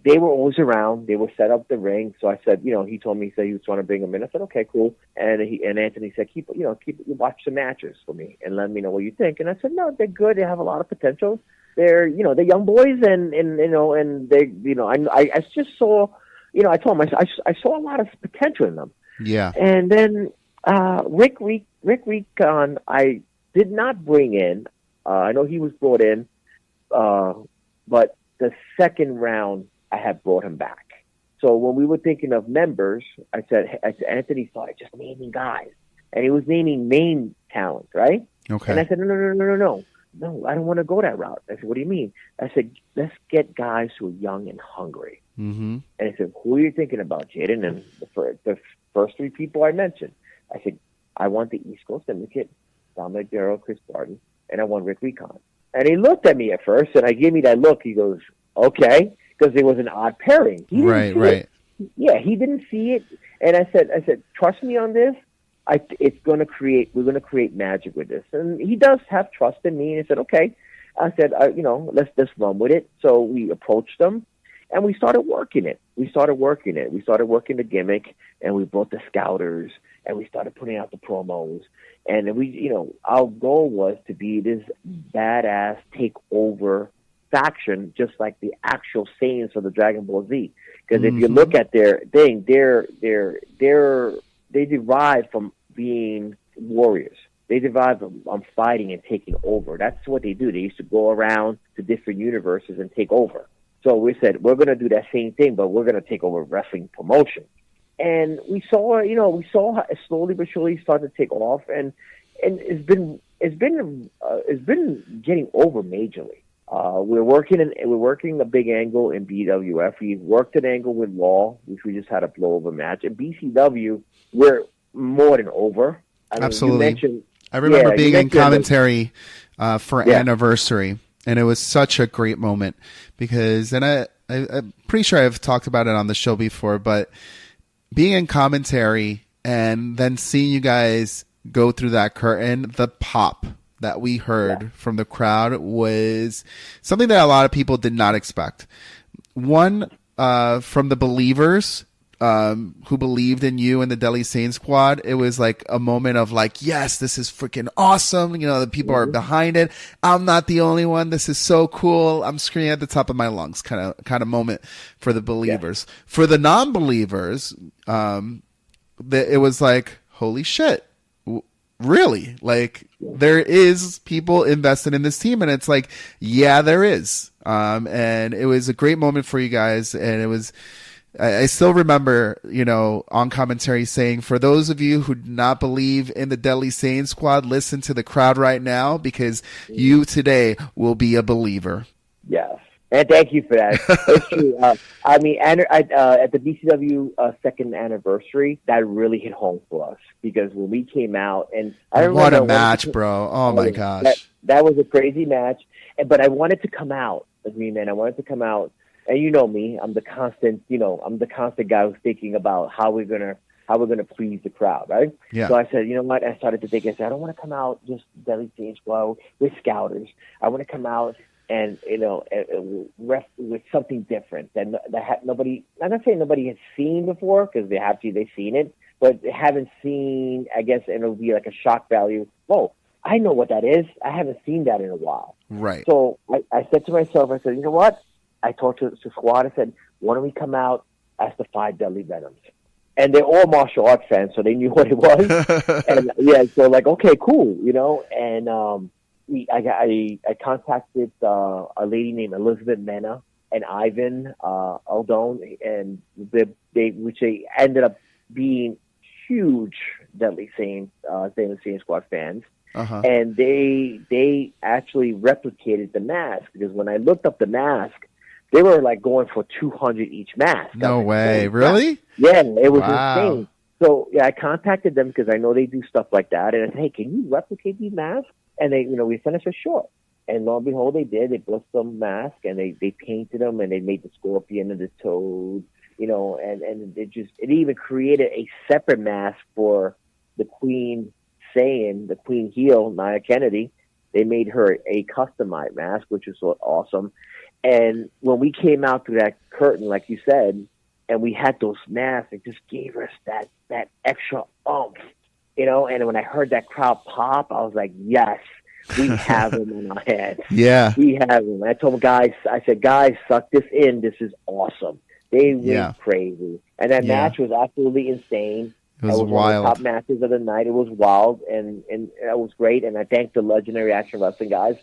they were always around. They would set up the ring. So I said, he told me, he was trying to bring them in. I said, okay, cool. And Anthony said, keep watch the matches for me and let me know what you think. And I said, no, they're good. They have a lot of potential. They're they're young boys, and they I just saw, I told him I saw a lot of potential in them. Yeah. And then Rick Recon, I did not bring in. I know he was brought in, but the second round I had brought him back. So when we were thinking of members, I said Anthony started just naming guys, and he was naming main talent, right? Okay. And I said, no, I don't want to go that route. I said, what do you mean? I said, let's get guys who are young and hungry. Mm-hmm. And I said, who are you thinking about, Jayden? And the first three people I mentioned, I said, I want the East Coast Syndicate, Dominic Darrow, Chris Barton, and I want Rick Recon. And he looked at me at first, and I gave me that look. He goes, okay, because it was an odd pairing. He didn't see it. Yeah, he didn't see it. And I said, trust me on this. We're going to create magic with this. And he does have trust in me. And he said, okay. I said, let's run with it. So we approached them, and we started working it. We started working the gimmick, and we brought the scouters, and we started putting out the promos. And our goal was to be this badass takeover faction, just like the actual Saiyans of the Dragon Ball Z. Because if you look at their thing, they derive from being warriors. They derive from fighting and taking over. That's what they do. They used to go around to different universes and take over. So we said, we're going to do that same thing, but we're going to take over wrestling promotion. And we saw how it slowly but surely started to take off, and it's been getting over majorly. We're working a big angle in BWF. We've worked an angle with Law, which we just had a blowover match. In BCW, we're more than over. Absolutely. I remember being in commentary for Anniversary, and it was such a great moment because, and I'm pretty sure I've talked about it on the show before, but being in commentary and then seeing you guys go through that curtain, the pop that we heard from the crowd was something that a lot of people did not expect. One, from the believers who believed in you and the Deadly Saiyan squad, it was like a moment of like, yes, this is freaking awesome. The people are behind it. I'm not the only one. This is so cool. I'm screaming at the top of my lungs kind of moment for the believers. For the non-believers, it was like, holy shit. Really? Like, there is people invested in this team, and it's like, yeah, there is. And it was a great moment for you guys, and it was, I still remember, on commentary saying, for those of you who do not believe in the Deadly Saiyan squad, listen to the crowd right now, because you today will be a believer. Yes. And thank you for that. It's true. At the BCW second anniversary, that really hit home for us because when we came out, and I remember what a match, bro! Oh my gosh, that was a crazy match. But I wanted to come out, man. I wanted to come out, and you know me, I'm the constant guy who's thinking about how we're gonna please the crowd, right? Yeah. So I said, you know what? I started to think. I said, I don't want to come out just Deadly Saiyan squad with scouters. I want to come out and rest with something different that nobody. I'm not saying nobody has seen before because they've seen it, but they haven't seen. I guess, and it'll be like a shock value. Whoa, I know what that is. I haven't seen that in a while. Right. So I said to myself, I said, you know what? I talked to the squad. I said, why don't we come out as the 5 Deadly Venoms? And they're all martial arts fans, so they knew what it was. And so like, okay, cool, and. I contacted a lady named Elizabeth Mena and Ivan Aldone, and which they ended up being huge Deadly Saiyan squad fans. Uh-huh. And they actually replicated the mask because when I looked up the mask, They were like going for 200 each mask. No way. Really? Yeah, it was Wow. insane. So yeah, I contacted them because I know they do stuff like that, and I said, "Hey, can you replicate these masks?" And they, we sent us a short, and lo and behold, they did. They built some mask, and they painted them, and they made the scorpion and the toad, and it even created a separate mask for the Queen Saiyan, the Queen heel, Nia Kennedy. They made her a customized mask, which was so awesome. And when we came out through that curtain, like you said, and we had those masks, it just gave us that extra oomph, And when I heard that crowd pop, I was like, yes, we have them in our hands. Yeah. We have them. I told them, guys, suck this in. This is awesome. They went crazy. And that match was absolutely insane. It was one wild. of the top matches of the night. It was wild, and it was great. And I thank the Legendary Action Wrestling guys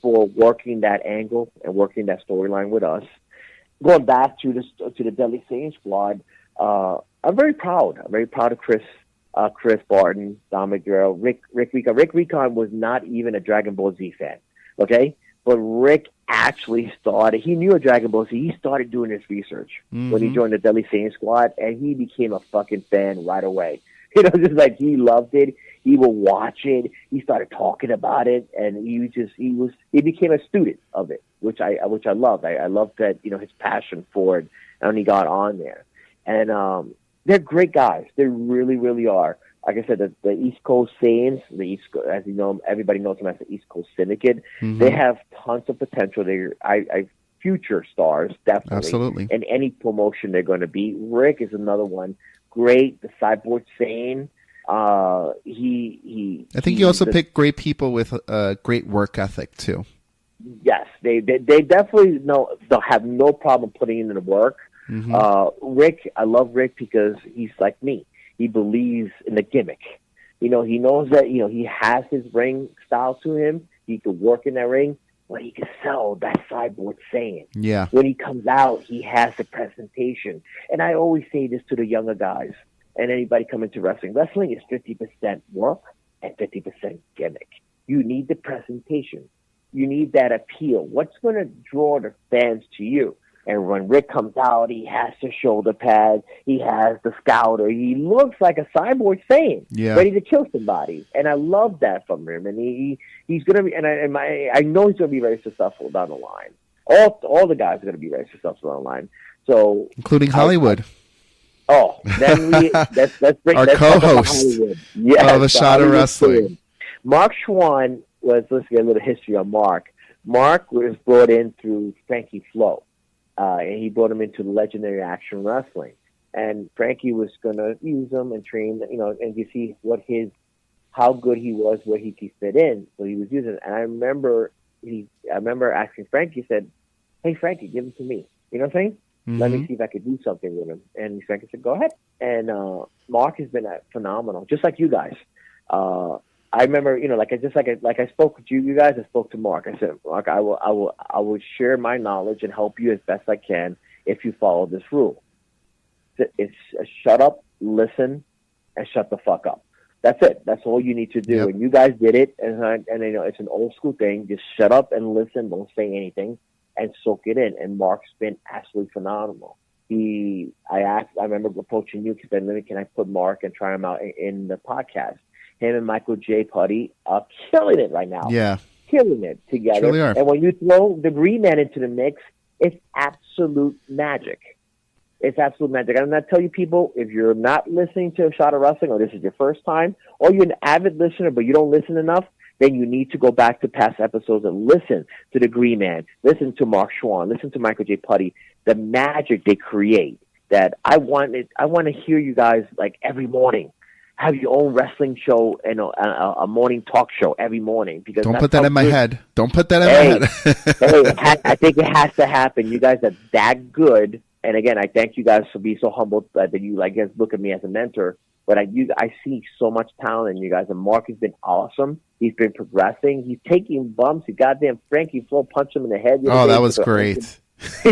for working that angle and working that storyline with us. Going back to the Deadly Saiyan squad, I'm very proud. I'm very proud of Chris Barton, Dominic Guerrero, Rick Recon. Rick Recon was not even a Dragon Ball Z fan, okay? But Rick actually started. He knew a Dragon Ball Z. He started doing his research when he joined the Deadly Saiyan squad, and he became a fucking fan right away. Just like he loved it. He would watch it. He started talking about it, and he became a student of it, which I loved. I loved that his passion for it, and he got on there. And they're great guys. They really, really are. Like I said, the East Coast Saiyans, as you know, everybody knows them as the East Coast Syndicate. They have tons of potential. They're future stars, definitely. Absolutely. In any promotion they're going to be. Rick is another one. Great, the Cyborg Saiyan. I think you also pick great people with great work ethic too. Yes, they definitely they'll have no problem putting in the work. Rick, I love Rick because he's like me. He believes in the gimmick. He knows that he has his ring style to him. He could work in that ring, but he can sell that Cyborg Saiyan. Yeah. When he comes out, he has the presentation. And I always say this to the younger guys and anybody coming to wrestling. Wrestling is 50% work and 50% gimmick. You need the presentation. You need that appeal. What's going to draw the fans to you? And when Rick comes out, he has the shoulder pads, he has the scouter, he looks like a Cyborg Saiyan, ready to kill somebody. And I love that from him. And he's going to be, and I know he's going to be very successful down the line. All the guys are going to be very successful down the line. So, including Hollywood. Then let's bring our co-host of the Shot of Wrestling. Mark Schwann let's get a little history on Mark. Mark was brought in through Frankie Flo. And he brought him into Legendary Action Wrestling. And Frankie was going to use him and train, and you see how good he was, where he could fit in. So he was using it. And I remember asking Frankie, said, "Hey, Frankie, give him to me." You know what I'm saying? Let me see if I could do something with him. And Frankie said, "Go ahead." And Mark has been phenomenal, just like you guys. I remember, like I spoke to you guys, I spoke to Mark. I said, Mark, I will share my knowledge and help you as best I can if you follow this rule. It's shut up, listen, and shut the fuck up. That's it. That's all you need to do. Yep. And you guys did it, and it's an old school thing. Just shut up and listen. Don't say anything, and soak it in. And Mark's been absolutely phenomenal. I remember approaching you, can I put Mark and try him out in the podcast? Him and Michael J. Putty are killing it right now. Yeah. Killing it together. Really are. And when you throw the Green Man into the mix, it's absolute magic. It's absolute magic. I'm going to tell you people, if you're not listening to a Shot of Wrestling, or this is your first time, or you're an avid listener but you don't listen enough, then you need to go back to past episodes and listen to the Green Man, listen to Mark Schwann, listen to Michael J. Putty, the magic they create. That I want to hear you guys like every morning. Have your own wrestling show and a morning talk show every morning. Because don't put that in my head. Don't put that in my head. I think it has to happen. You guys are that good. And again, I thank you guys for being so humble that you, I guess, look at me as a mentor. But I see so much talent in you guys. And Mark has been awesome. He's been progressing. He's taking bumps. He goddamn Frankie Flo punched him in the head. Oh, that was great. He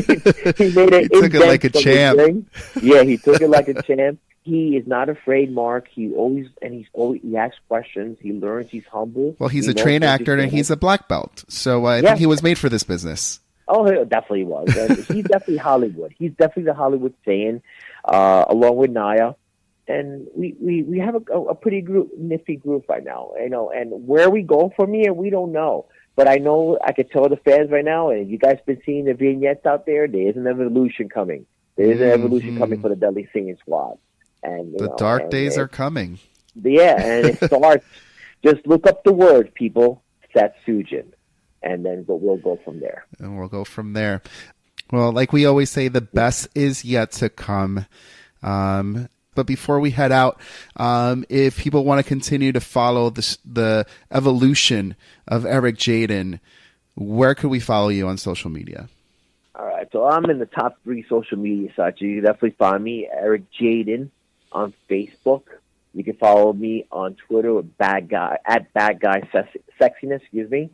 made it. He took it like a champ. Yeah, he took it like a champ. He is not afraid, Mark. He asks questions. He learns. He's humble. Well, he's a trained actor and he's a black belt. So I think he was made for this business. Oh, he definitely was. And he's definitely Hollywood. He's definitely the Hollywood Saiyan, along with Naya. And we have a pretty nifty group right now, and where we go from here, we don't know. But I know I could tell the fans right now, and you guys been seeing the vignettes out there, there is an evolution coming. There is an evolution coming for the Deadly Saiyan squad. And the dark days are coming. Yeah, and it starts, just look up the word, people, Satsujin. And then we'll go from there. And we'll go from there. Well, like we always say, the best is yet to come. But before we head out, if people want to continue to follow the evolution of Eric Jayden, where could we follow you on social media? All right, so I'm in the top 3 social media sites. You can definitely find me, Eric Jayden, on Facebook. You can follow me on Twitter at Bad Guy Sexiness,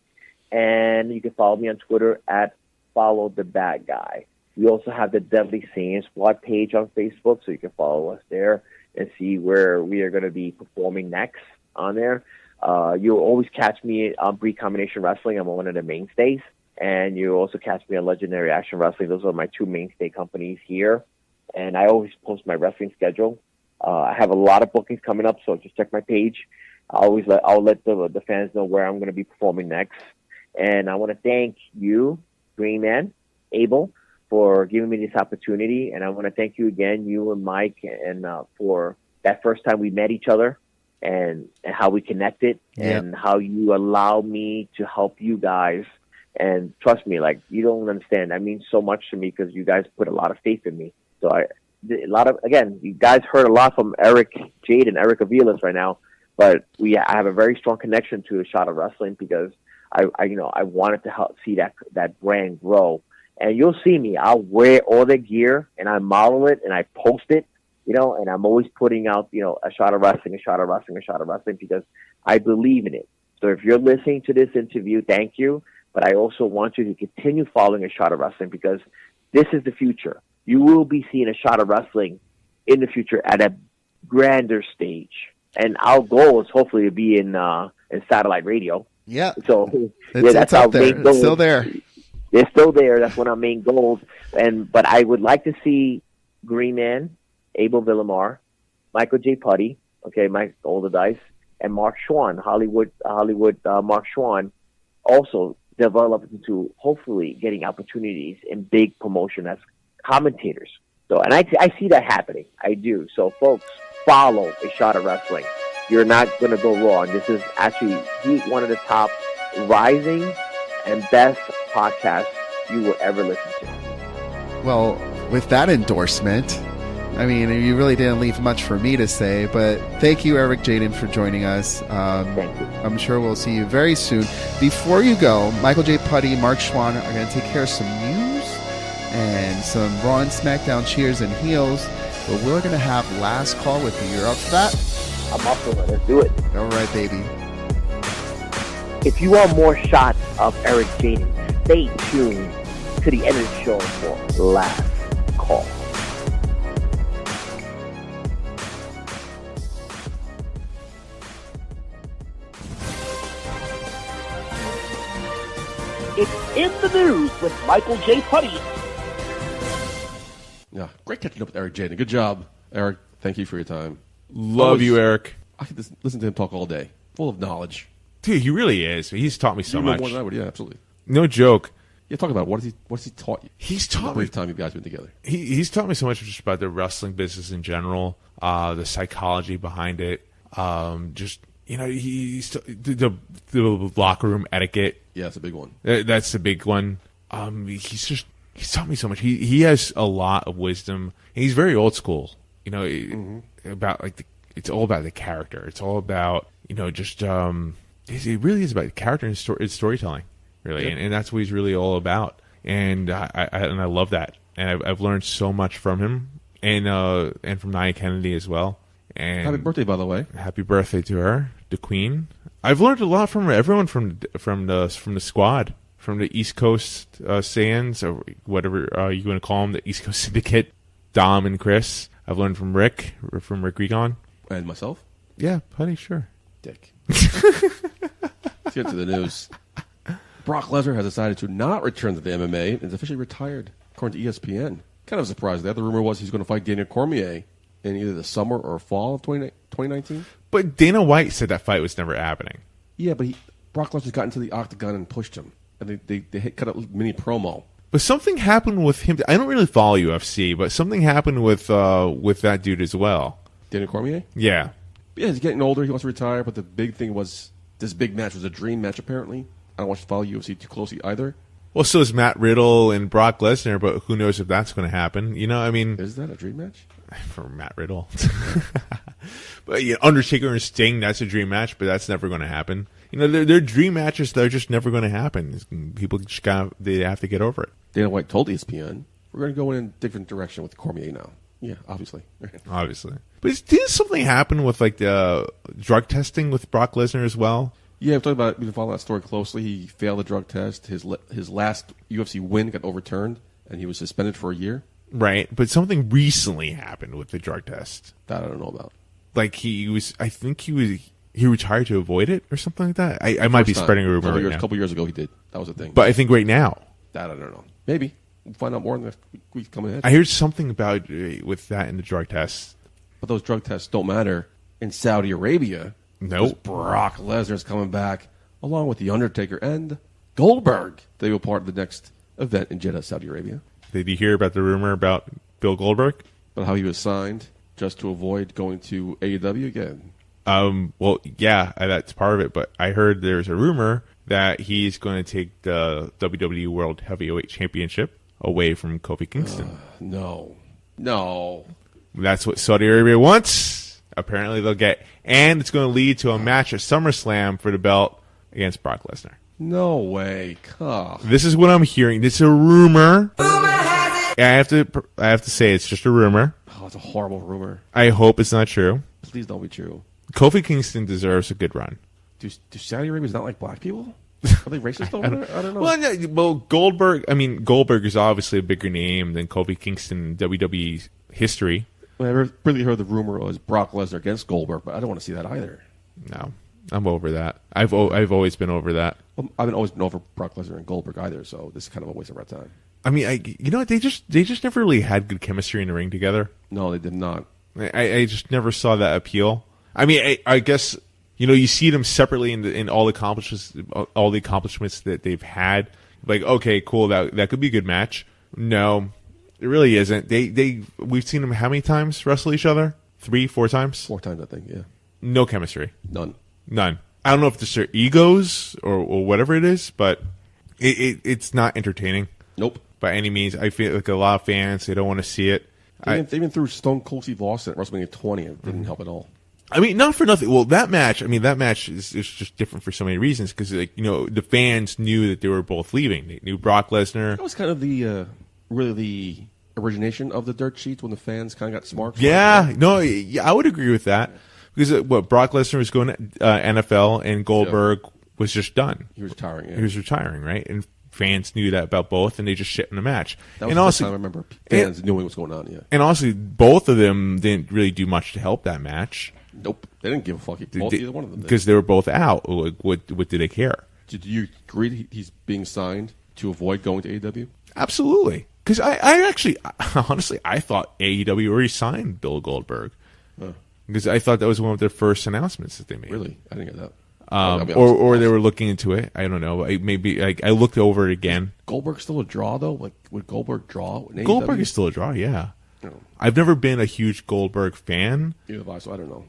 and you can follow me on Twitter at Follow the Bad Guy. We also have the Deadly Saiyan Squad page on Facebook, so you can follow us there and see where we are going to be performing next on there. You'll always catch me on Breed Combination Wrestling. I'm one of the mainstays. And you'll also catch me on Legendary Action Wrestling. Those are my 2 mainstay companies here. And I always post my wrestling schedule. I have a lot of bookings coming up, so just check my page. I'll let the fans know where I'm going to be performing next. And I want to thank you, Green Man, Abel, for giving me this opportunity. And I want to thank you again, you and Mike, and for that first time we met each other and how we connected and how you allow me to help you guys. And trust me, like, you don't understand. That means so much to me because you guys put a lot of faith in me. So you guys heard a lot from Eric Jayden, Eric Avilas right now, but I have a very strong connection to A Shot of Wrestling because I wanted to help see that brand grow. And you'll see me. I'll wear all the gear, and I model it, and I post it, and I'm always putting out, A Shot of Wrestling, A Shot of Wrestling, A Shot of Wrestling, because I believe in it. So if you're listening to this interview, thank you. But I also want you to continue following A Shot of Wrestling because this is the future. You will be seeing A Shot of Wrestling in the future at a grander stage. And our goal is hopefully to be in satellite radio. Yeah. So it's our out there. main goal. It's still there. They're still there. That's one of our main goals. But I would like to see Green Man, Abel Villamar, Michael J. Putty, Mike Older Dice, and Mark Schwann, Hollywood Mark Schwann, also develop into hopefully getting opportunities in big promotion as commentators. So, and I see that happening. I do. So, folks, follow A Shot of Wrestling. You're not going to go wrong. This is actually one of the top rising and best podcasts you will ever listen to. Well, with that endorsement, I mean, you really didn't leave much for me to say, but thank you, Eric Jayden, for joining us. Thank you. I'm sure we'll see you very soon. Before you go, Michael J. Putty, Mark Schwann are going to take care of some news and some Raw and SmackDown cheers and heels, but we're going to have last call with you. You're up for that? I'm up for it. Let's do it. All right, baby. If you want more shots of Eric Jayden, stay tuned to the end of the show for last call. It's in the news with Michael J. Putty. Yeah, great catching up with Eric Jayden. Good job, Eric. Thank you for your time. Love you, Eric. I could just listen to him talk all day. Full of knowledge. Dude, he really is. He's taught me so You know much. more than I would. Yeah, absolutely. No joke. Yeah, talk about it. What's he taught you? He's In the taught me. brief time you guys been together. He's taught me so much just about the wrestling business in general, the psychology behind it. He's the locker room etiquette. Yeah, it's a big one. That's the big one. He's taught me so much. He has a lot of wisdom. And he's very old school. About it's all about the character. It's all about it really is about the character and storytelling, really, Yep. and that's what he's really all about. And I love that. And I've learned so much from him, and from Nia Kennedy as well. And Happy birthday, by the way. happy birthday to her, the Queen. I've learned a lot from everyone from the squad, from the East Coast Saiyans, or whatever you want to call them, the East Coast Syndicate, Dom and Chris. I've learned from Rick Regon. And myself. Yeah, Putty, sure. Dick. Let's get to the news. Brock Lesnar has decided to not return to the MMA and is officially retired, according to ESPN. Kind of surprised there. The rumor was he's going to fight Daniel Cormier in either the summer or fall of 2019. But Dana White said that fight was never happening. Yeah, but Brock Lesnar got into the octagon and pushed him. And they cut a mini promo. But something happened with him. I don't really follow UFC, but something happened with that dude as well. Daniel Cormier? Yeah. Yeah, he's getting older. He wants to retire. But the big thing was this big match was a dream match, apparently. I don't want to follow UFC too closely either. Well, so is Matt Riddle and Brock Lesnar, but who knows if that's going to happen? You know, I mean... Is that a dream match? For Matt Riddle. But Undertaker and Sting, that's a dream match, but that's never going to happen. You know, they're dream matches that are just never going to happen. People just they have to get over it. Dana White told ESPN, we're going to go in a different direction with Cormier now. Yeah, obviously. Obviously. But didn't something happen with, like, the drug testing with Brock Lesnar as well? Yeah, we've been following that story closely. He failed the drug test. His last UFC win got overturned, and he was suspended for a year. Right, but something recently happened with the drug test. That I don't know about. Like he retired to avoid it or something like that. I might be spreading a rumor right now. A couple years ago he did. That was a thing. But I think right now. That I don't know. Maybe. We'll find out more in the week coming ahead. I heard something about with that in the drug tests. But those drug tests don't matter in Saudi Arabia. Nope. Brock Lesnar's coming back, along with The Undertaker and Goldberg. They will part of the next event in Jeddah, Saudi Arabia. Did you hear about the rumor about Bill Goldberg? About how he was signed just to avoid going to AEW again. Well, yeah, that's part of it. But I heard there's a rumor that he's going to take the WWE World Heavyweight Championship away from Kofi Kingston. No. That's what Saudi Arabia wants. Apparently they'll get. And it's going to lead to a match at SummerSlam for the belt against Brock Lesnar. No way. This is what I'm hearing. This is a rumor. I have to say it's just a rumor. Oh, it's a horrible rumor. I hope it's not true. Please don't be true. Kofi Kingston deserves a good run. Do Saudi Arabians not like black people? Are they racist over there? I don't know. Well, Goldberg is obviously a bigger name than Kofi Kingston in WWE history. I really heard the rumor was Brock Lesnar against Goldberg, but I don't want to see that either. No, I'm over that. I've always been over that. Well, I've always been over Brock Lesnar and Goldberg either, so this is kind of a waste of our time. I mean, they just never really had good chemistry in the ring together. No, they did not. I just never saw that appeal. I mean, I guess you see them separately in all the accomplishments that they've had. Like, okay, cool, that could be a good match. No, it really isn't. We've seen them how many times wrestle each other? 3-4 times? 4 times, I think. Yeah. No chemistry. None. I don't know if it's their egos or whatever it is, but it's not entertaining. Nope. By any means. I feel like a lot of fans, they don't want to see it. They even threw Stone Cold Steve Austin at WrestleMania 20 and it didn't help at all. I mean, not for nothing. Well, that match is just different for so many reasons because, the fans knew that they were both leaving. They knew Brock Lesnar. That was kind of the origination of the dirt sheets when the fans kind of got smart. Yeah, I would agree with that because Brock Lesnar was going to NFL and Goldberg was just done. He was retiring. Yeah. He was retiring, right? And fans knew that about both, and they just shit in the match. That was the first time I remember fans knowing what's going on. Yeah, and also both of them didn't really do much to help that match. Nope, they didn't give a fuck. Either one of them did. Because they were both out. What do they care? Do you agree that he's being signed to avoid going to AEW? Absolutely. Because I actually, honestly, I thought AEW already signed Bill Goldberg. Because I thought that was one of their first announcements that they made. Really? I didn't get that. Or they were looking into it. I don't know. I looked over it again. Goldberg's still a draw, though? Like, would Goldberg draw in AEW? Goldberg is still a draw, yeah. No. I've never been a huge Goldberg fan. Neither have I, so I don't know.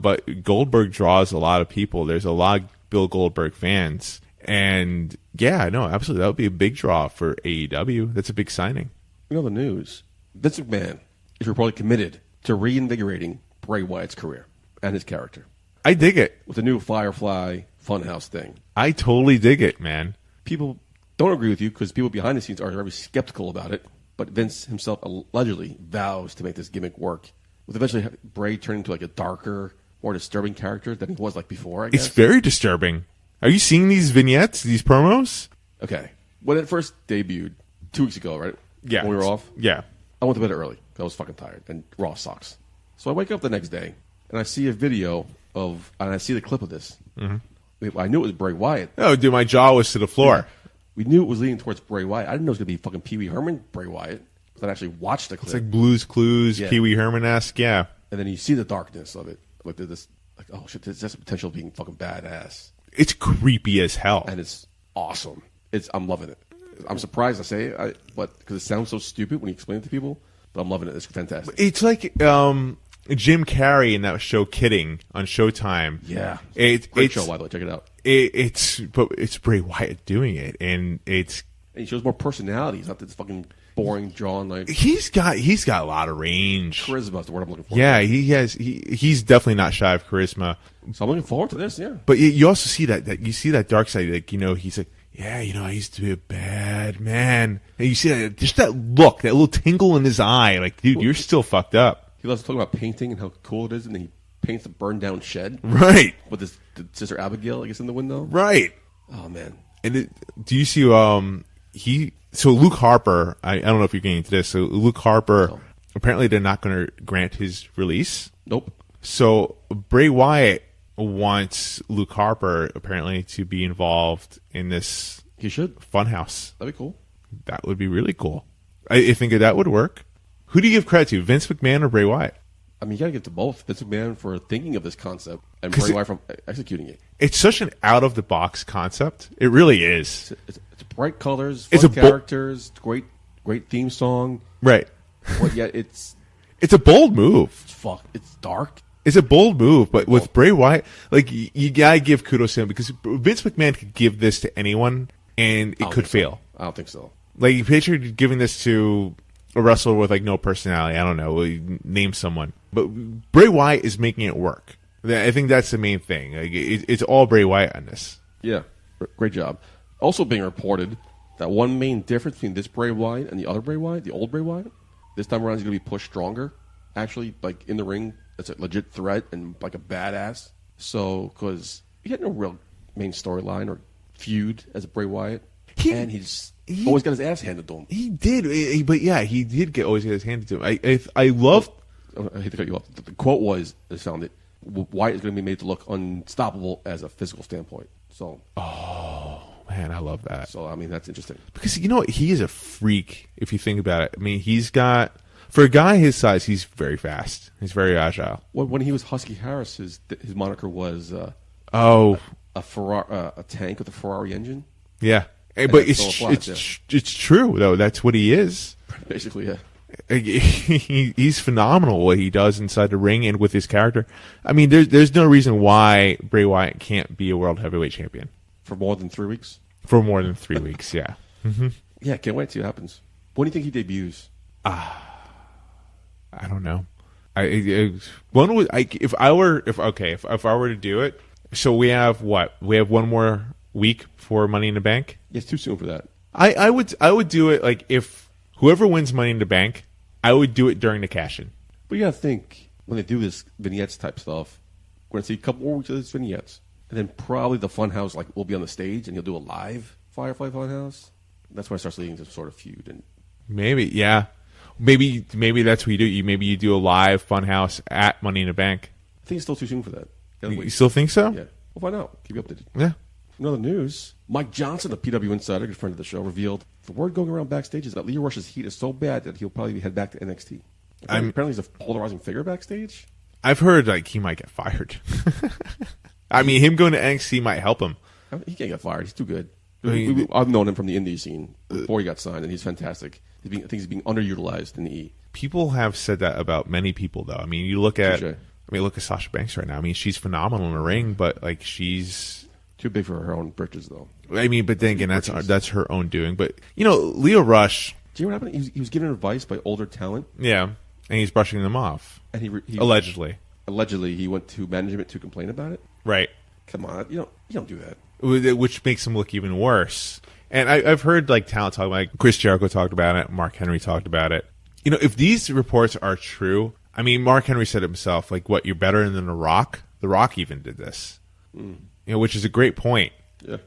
But Goldberg draws a lot of people. There's a lot of Bill Goldberg fans. And, yeah, no, absolutely. That would be a big draw for AEW. That's a big signing. The news. Vince McMahon is reportedly committed to reinvigorating Bray Wyatt's career and his character. I dig it. With the new Firefly Funhouse thing. I totally dig it, man. People don't agree with you because people behind the scenes are very skeptical about it. But Vince himself allegedly vows to make this gimmick work. With eventually Bray turning into like a darker, more disturbing character than he was like before, I guess. It's very disturbing. Are you seeing these vignettes, these promos? Okay. When it first debuted 2 weeks ago, right? Yeah. When we were off? Yeah. I went to bed early. I was fucking tired. And Raw sucks. So I wake up the next day, and I see a video and I see the clip of this. Mm-hmm. I knew it was Bray Wyatt. Oh, dude, my jaw was to the floor. We knew it was leaning towards Bray Wyatt. I didn't know it was going to be fucking Pee Wee Herman Bray Wyatt. I actually watched the clip. It's like Blue's Clues, Yeah. Pee Wee Herman-esque, yeah. And then you see the darkness of it. Like there's like, oh shit, there's just potential of being fucking badass. It's creepy as hell. And it's awesome. I'm loving it. I'm surprised I say it, but because it sounds so stupid when you explain it to people. But I'm loving it. It's fantastic. It's like Jim Carrey in that show Kidding on Showtime. Yeah, Great show. By the way, check it out. It's Bray Wyatt doing it, and he shows more personality. He's not this fucking boring drawn like. He's got a lot of range. Charisma is the word I'm looking for. Yeah, he has. He's definitely not shy of charisma. So I'm looking forward to this. Yeah, but you also see that you see that dark side. Like he's like, yeah, I used to be a bad man. And you see that just that look, that little tingle in his eye. Like, dude, you're still fucked up. He loves talking about painting and how cool it is, and then he paints a burned down shed. Right. With his sister Abigail, I guess, in the window. Right. Oh man. And do you see? So Luke Harper, I don't know if you're getting into this. So Luke Harper, apparently they're not going to grant his release. Nope. So Bray Wyatt wants Luke Harper apparently to be involved in this. He should. Funhouse. That'd be cool. That would be really cool. I think that would work. Who do you give credit to, Vince McMahon or Bray Wyatt? I mean, you gotta give it to both Vince McMahon for thinking of this concept and Bray Wyatt for executing it. It's such an out of the box concept. It really is. It's bright colors, It's fun characters, great theme song. Right. But yet it's a bold move. It's dark. It's a bold move, but with Bray Wyatt, like you gotta give kudos to him because Vince McMahon could give this to anyone and it could fail. I don't think so. Like you picture giving this to a wrestler with like no personality. I don't know, name someone, but Bray Wyatt is making it work. I think that's the main thing. Like it's all Bray Wyatt on this. Yeah, great job. Also being reported that one main difference between this Bray Wyatt and the other Bray Wyatt, the old Bray Wyatt, this time around he's going to be pushed stronger. Actually, like in the ring, it's a legit threat and like a badass. So, because he had no real main storyline or feud as a Bray Wyatt, and he's always got his ass handed to him. He did, but yeah, he did always get his handed to him. I love. I hate to cut you off. The quote was, "I found it. Wyatt is going to be made to look unstoppable as a physical standpoint." So, man, I love that. So, I mean, that's interesting because he is a freak. If you think about it, I mean, he's got for a guy his size, he's very fast. He's very agile. When he was Husky Harris, his moniker was a tank with a Ferrari engine. Yeah, but it's true though. That's what he is. Basically, yeah. He's phenomenal what he does inside the ring and with his character. I mean, there's no reason why Bray Wyatt can't be a world heavyweight champion for more than 3 weeks. For more than 3 weeks, yeah. Mm-hmm. Yeah, can't wait to see what happens. When do you think he debuts? I don't know. If I were to do it. So we have what? We have one more week for Money in the Bank. Yeah, it's too soon for that. I would do it like if whoever wins Money in the Bank, I would do it during the cash-in. But you gotta think when they do this vignettes type stuff, we're gonna see a couple more weeks of this vignettes, and then probably the Funhouse will be on the stage, and he'll do a live Firefly Funhouse. That's when I start seeing some sort of feud. And maybe, yeah, maybe that's what you do. Maybe you do a live Funhouse at Money in the Bank. I think it's still too soon for that. You still think so? Yeah, we'll find out. Keep you updated. Yeah. In other news, Mike Johnson, a PW insider, good friend of the show, revealed the word going around backstage is that Leo Rush's heat is so bad that he'll probably head back to NXT. Apparently he's a polarizing figure backstage. I've heard he might get fired. I mean, him going to NXT might help him. He can't get fired. He's too good. I've known him from the indie scene before he got signed, and he's fantastic. I think he's being underutilized in the E. People have said that about many people, though. I mean, you look at Sasha Banks right now. I mean, she's phenomenal in the ring, but she's too big for her own britches, though. I mean, but then again, that's her own doing. But Leo Rush. Do you know what happened? He was given advice by older talent. Yeah, and he's brushing them off. And he allegedly he went to management to complain about it. Right. Come on, you don't do that. Which makes him look even worse. And I've heard talent talk about it. Chris Jericho talked about it. Mark Henry talked about it. If these reports are true, I mean, Mark Henry said himself, what, you're better than The Rock? The Rock even did this. Which is a great point. Yeah.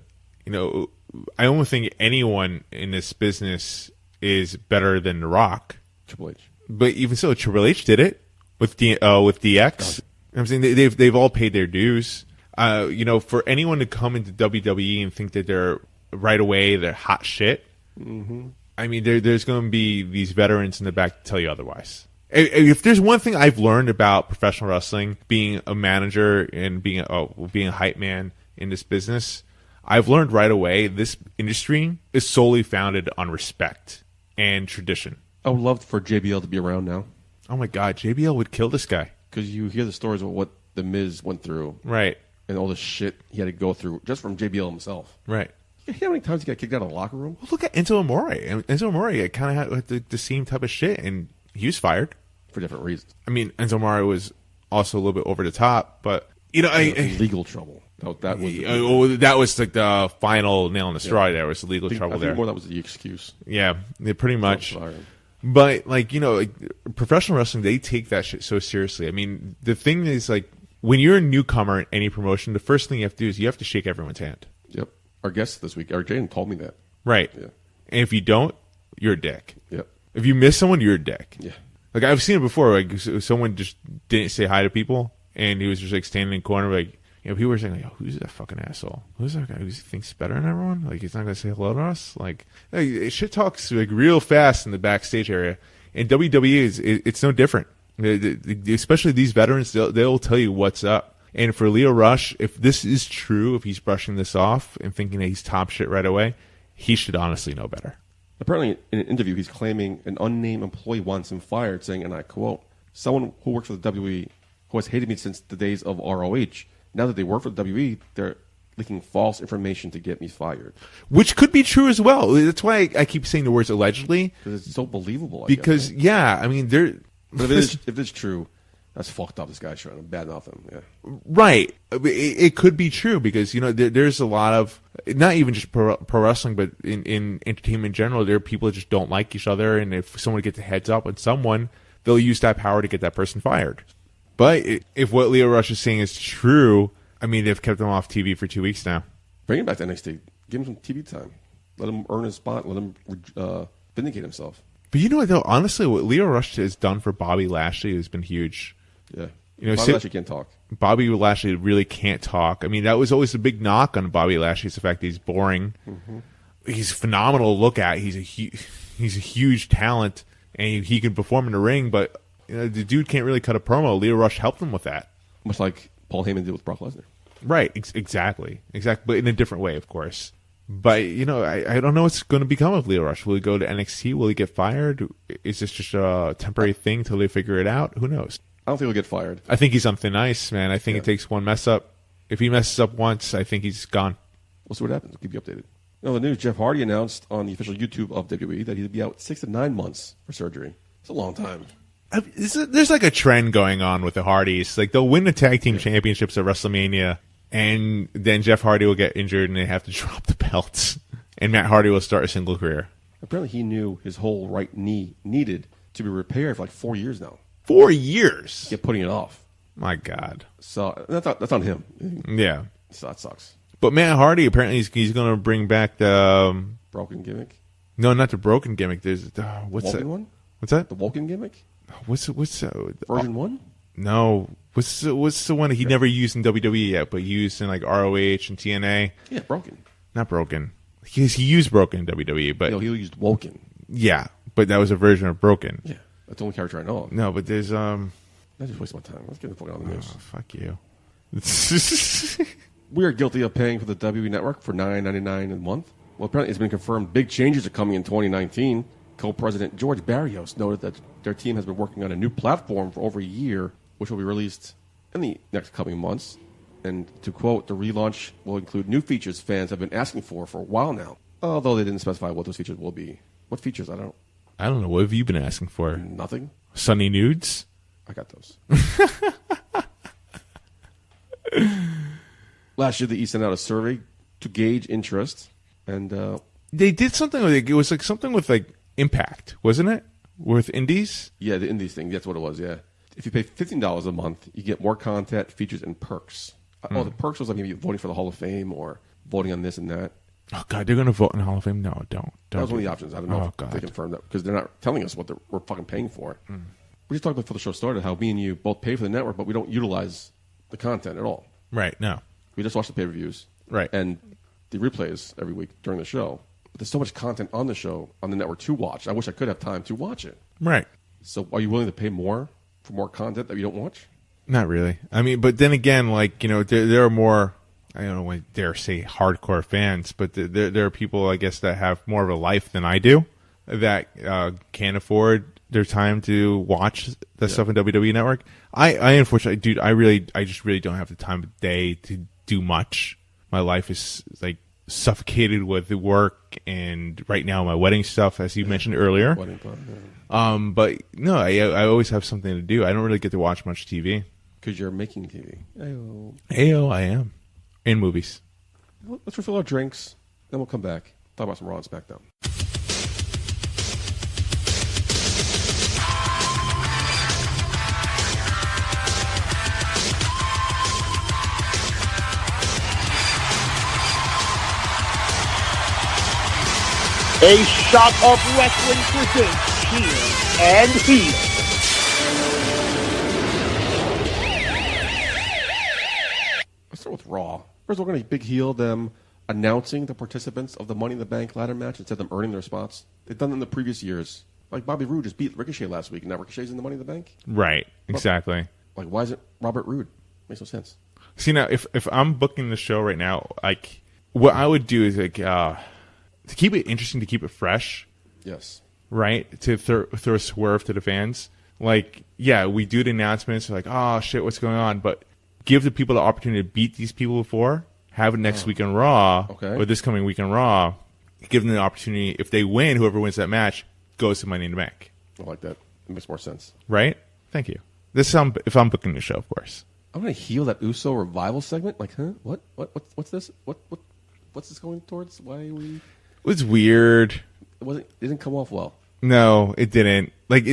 I don't think anyone in this business is better than The Rock. Triple H. But even so, Triple H did it with DX. I'm saying they've all paid their dues. For anyone to come into WWE and think that they're right away, they're hot shit. Mm-hmm. I mean, there's going to be these veterans in the back to tell you otherwise. If there's one thing I've learned about professional wrestling, being a manager and being a hype man in this business, I've learned right away this industry is solely founded on respect and tradition. I would love for JBL to be around now. Oh my God, JBL would kill this guy. Because you hear the stories of what The Miz went through. Right. And all the shit he had to go through just from JBL himself. Right. You hear how many times he got kicked out of the locker room? Well, look at Enzo Amore. Enzo Amore kind of had the same type of shit, and he was fired. For different reasons. I mean, Enzo Amore was also a little bit over the top, but, legal trouble. That was like the final nail in the straw. There was legal trouble there. More that was the excuse. Yeah, pretty much. But professional wrestling, they take that shit so seriously. I mean, the thing is, when you're a newcomer in any promotion, the first thing you have to do is you have to shake everyone's hand. Yep. Our guest this week, Jayden, told me that. Right. Yeah. And if you don't, you're a dick. Yep. If you miss someone, you're a dick. Yeah. I've seen it before. Someone just didn't say hi to people, and he was just standing in the corner, people were saying, who's that fucking asshole? Who's that guy who thinks better than everyone? He's not going to say hello to us? Shit talks real fast in the backstage area. And WWE it's no different. Especially these veterans, they'll tell you what's up. And for Leo Rush, if this is true, if he's brushing this off and thinking that he's top shit right away, he should honestly know better. Apparently, in an interview, he's claiming an unnamed employee wants him fired, saying, and I quote, "Someone who works for the WWE who has hated me since the days of ROH. Now that they work for the WWE, they're leaking false information to get me fired." Which could be true as well. That's why I keep saying the words allegedly. Because it's so believable. I guess, I mean, they're... But if it's true, that's fucked up. This guy's trying to badmouth him. Yeah. Right. It could be true because, there's a lot of, not even just pro wrestling, but in entertainment in general, there are people that just don't like each other. And if someone gets a heads up on someone, they'll use that power to get that person fired. But if what Leo Rush is saying is true, I mean, they've kept him off TV for 2 weeks now. Bring him back to NXT. Give him some TV time. Let him earn his spot. Let him vindicate himself. But you know what, though? Honestly, what Leo Rush has done for Bobby Lashley has been huge. Yeah. Bobby Lashley can't talk. Bobby Lashley really can't talk. I mean, that was always a big knock on Bobby Lashley, is the fact that he's boring. Mm-hmm. He's phenomenal to look at. He's a huge talent, and he can perform in the ring, but the dude can't really cut a promo. Leo Rush helped him with that. Much like Paul Heyman did with Brock Lesnar. Right, exactly. But in a different way, of course. But, I don't know what's going to become of Leo Rush. Will he go to NXT? Will he get fired? Is this just a temporary thing till they figure it out? Who knows? I don't think he'll get fired. I think he's on thin ice, man. I think it takes one mess up. If he messes up once, I think he's gone. We'll see what happens. We'll keep you updated. The news, Jeff Hardy announced on the official YouTube of WWE that he'd be out 6 to 9 months for surgery. It's a long time. There's a trend going on with the Hardys. They'll win the tag team championships at WrestleMania, and then Jeff Hardy will get injured and they have to drop the belts. And Matt Hardy will start a single career. Apparently he knew his whole right knee needed to be repaired for 4 years now. 4 years? He kept putting it off. My God. So that's on him. Yeah. So that sucks. But Matt Hardy, apparently he's going to bring back the... broken gimmick? No, not the broken gimmick. There's... what's Vulcan that? One? What's that? The Vulcan gimmick? What's Version 1? No. What's the one that he never used in WWE yet, but used in ROH and TNA? Yeah, broken. Not broken. He used broken in WWE, but... he used Vulcan. Yeah, but that was a version of broken. Yeah, that's the only character I know of. No, but there's... I just waste my time. Let's get the fuck on the news. Fuck you. We are guilty of paying for the WWE Network for $9.99 a month. Well, apparently it's been confirmed big changes are coming in 2019. Co-president George Barrios noted that their team has been working on a new platform for over a year, which will be released in the next coming months. And to quote, the relaunch will include new features fans have been asking for a while now, although they didn't specify what those features will be. What features? I don't know. What have you been asking for? Nothing. Sunny nudes? I got those. Last year, the E sent out a survey to gauge interest, and they did something it was something with Impact, wasn't it? With Indies? Yeah, the Indies thing. That's what it was. Yeah, if you pay $15 a month, you get more content, features, and perks. The perks was maybe voting for the Hall of Fame or voting on this and that. Oh God, they're going to vote in the Hall of Fame? No, don't. That was one of the options. I don't know if they confirmed that because they're not telling us what we're fucking paying for. We just talked about before the show started how me and you both pay for the network, but we don't utilize the content at all. Right. No. we just watch the pay-per-views. Right. And the replays every week during the show. But there's so much content on the show, on the network to watch. I wish I could have time to watch it. Right. So are you willing to pay more for more content that you don't watch? Not really. I mean, but then again, like, you know, there are more, I don't know, I dare say hardcore fans, but there are people, I guess, that have more of a life than I do that can't afford their time to watch the stuff on WWE Network. I unfortunately, dude, I just really don't have the time of day to do much. My life is like suffocated with the work and right now my wedding stuff, as you mentioned earlier. Wedding plan, yeah. But no, I always have something to do. I don't really get to watch much TV. Because you're making TV. Ayo, I am. In movies. Well, let's refill our drinks, then we'll come back. Talk about some Raw and SmackDown. A Shot of Wrestling presents Heel and Heel. Let's start with Raw. First, we're going to big heel them announcing the participants of the Money in the Bank ladder match instead of them earning their spots. They've done it in the previous years. Like Bobby Roode just beat Ricochet last week, and now Ricochet's in the Money in the Bank. Right, exactly. Like, why isn't Robert Roode? Makes no sense. See, now, if I'm booking the show right now, like, what I would do is, like, to keep it interesting, to keep it fresh, Yes. right? To throw a swerve to the fans. Like, yeah, we do the announcements, like, oh, shit, what's going on? But give the people the opportunity to beat these people before, have it next week on Raw, or this coming week on Raw, give them the opportunity. If they win, whoever wins that match goes to Money in the Bank. I like that. It makes more sense. Right? Thank you. This is if I'm booking the show, of course. I'm going to heal that Uso revival segment. Like, huh? What's this? What's this going towards? Why are we... It was weird. It didn't come off well. No, it didn't. Like,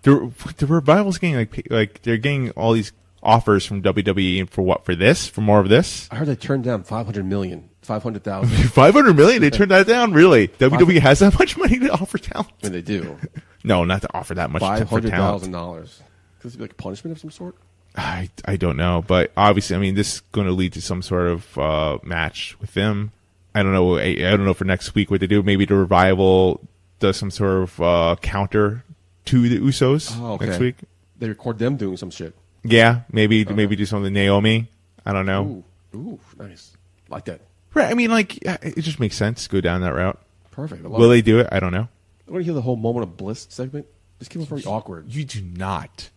the revival's getting, like, they're getting all these offers from WWE for what? For this? For more of this? I heard they turned down $500 million, $500,000. $500 million? They turned that down? Really? WWE has that much money to offer talent? I mean, they do. No, not to offer that much for talent. $500,000. Could this be like a punishment of some sort? I don't know. But obviously, I mean, this is going to lead to some sort of match with them. I don't know. I don't know for next week what they do. Maybe the revival does some sort of counter to the Usos next week. They record them doing some shit. Yeah, maybe do something to Naomi. I don't know. Ooh, nice. Like that. Right. I mean, like, it just makes sense to go down that route. Perfect. Will they do it? I don't know. I want to hear the whole moment of bliss segment. This came very awkward. You do not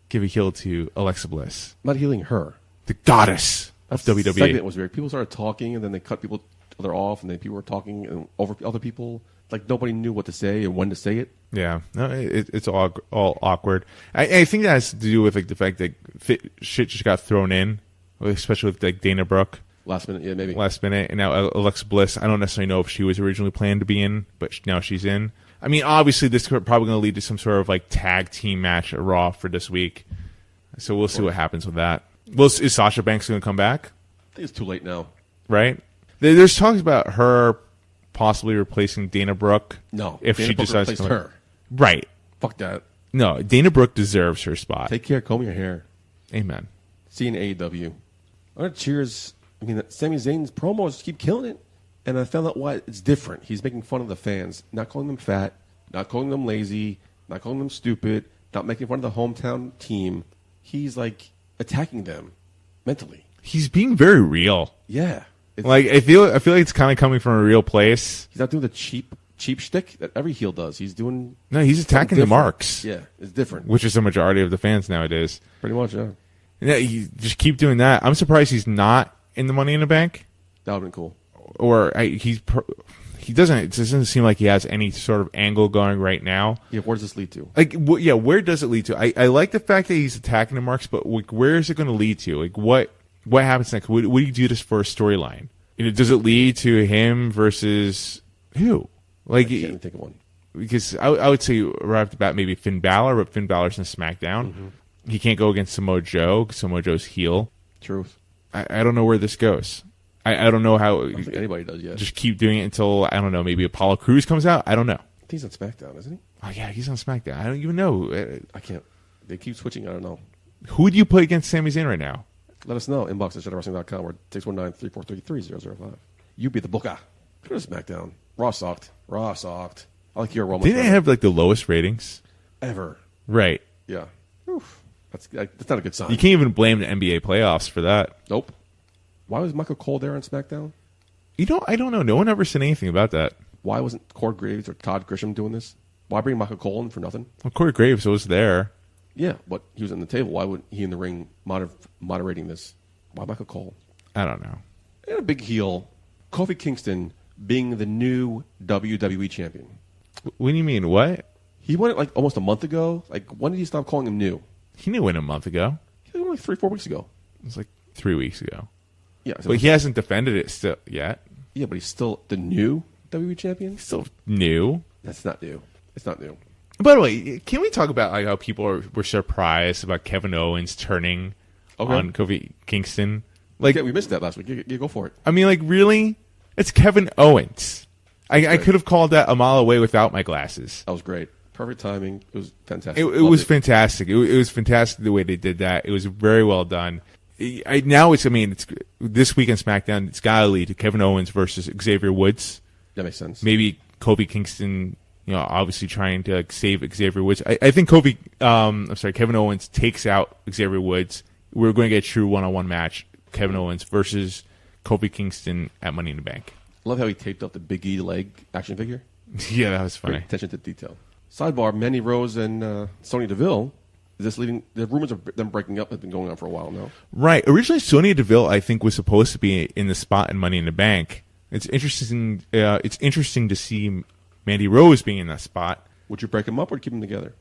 give a heel to Alexa Bliss. I'm not healing her. The goddess of WWE. Segment was weird. People started talking, and then they cut people other off, and then people were talking and over other people. Like nobody knew what to say and when to say it. Yeah, no, it's all awkward. I think that has to do with like the fact that shit just got thrown in, especially with like Dana Brooke. Last minute, yeah, maybe. Last minute, and now Alexa Bliss. I don't necessarily know if she was originally planned to be in, but now she's in. I mean, obviously, this is probably going to lead to some sort of like tag team match at Raw for this week. So we'll see what happens with that. Well, is Sasha Banks going to come back? I think it's too late now. Right? There's talks about her possibly replacing Dana Brooke. No, if Dana she Brooke decides replaced to her. Right. Fuck that. No, Dana Brooke deserves her spot. Take care, comb your hair. Amen. See you in AEW. I want to cheers. I mean, Sami Zayn's promos keep killing it, and I found out why it's different. He's making fun of the fans, not calling them fat, not calling them lazy, not calling them stupid, not making fun of the hometown team. He's like attacking them mentally. He's being very real. Yeah. Like I feel like it's kind of coming from a real place. He's not doing the cheap shtick that every heel does. He's doing he's attacking the marks. Yeah, it's different. Which is the majority of the fans nowadays. Pretty much, yeah. Yeah, you just keep doing that. I'm surprised he's not in the Money in the Bank. That would have been cool. Or he doesn't. It doesn't seem like he has any sort of angle going right now. Yeah, where does this lead to? Like, where does it lead to? I like the fact that he's attacking the marks, but like, where is it going to lead to? Like, what happens next? What do you do this for a storyline? Does it lead to him versus who? Like, I can't even think of one. Because I would say right off the bat maybe Finn Balor, but Finn Balor's in SmackDown. Mm-hmm. He can't go against Samoa Joe because Samoa Joe's heel. Truth. I don't know where this goes. I don't know how. I don't think anybody does yet. Just keep doing it until, I don't know, maybe Apollo Crews comes out. I don't know. I think he's on SmackDown, isn't he? Oh, yeah, he's on SmackDown. I don't even know. I can't. They keep switching. I don't know. Who would you put against Sami Zayn right now? Let us know. Inbox at ShadowWrestling.com or 619-343-3005. You be the booker. Go to SmackDown. Raw sucked. I like your Roman. Didn't it have like the lowest ratings ever? Right. Yeah. Oof. That's not a good sign. You can't even blame the NBA playoffs for that. Nope. Why was Michael Cole there on SmackDown? I don't know. No one ever said anything about that. Why wasn't Corey Graves or Todd Grisham doing this? Why bring Michael Cole in for nothing? Well, Corey Graves was there. Yeah, but he was on the table. Why would he in the ring moderating this? Why Michael Cole? I don't know. And a big heel, Kofi Kingston being the new WWE champion. What do you mean? What? He won it like almost a month ago. Like, when did he stop calling him new? He knew it a month ago. He won like 3-4 weeks ago. It was like 3 weeks ago. Yeah, so But he hasn't defended it still yet. yeah, but he's still the new WWE champion. Still new. That's not new. It's not new. By the way, can we talk about like how people were surprised about Kevin Owens turning on Kofi Kingston? Like, Yeah, we missed that last week. You go for it. I mean, like, really? It's Kevin Owens. I could have called that a mile away without my glasses. That was great. Perfect timing. It was fantastic. It was fantastic. It was fantastic the way they did that. It was very well done. It's this week on SmackDown, it's got to lead to Kevin Owens versus Xavier Woods. That makes sense. Maybe Kofi Kingston, obviously trying to save Xavier Woods. I think Kevin Owens takes out Xavier Woods. We're going to get a true one-on-one match. Kevin Owens versus Kofi Kingston at Money in the Bank. Love how he taped up the Big E leg action figure. Yeah, that was funny. Great attention to detail. Sidebar: Mandy Rose and Sonya Deville. Is this leading? The rumors of them breaking up have been going on for a while now. Right. Originally, Sonya Deville, I think, was supposed to be in the spot in Money in the Bank. It's interesting. It's interesting to see Mandy Rose being in that spot. Would you break them up or keep them together?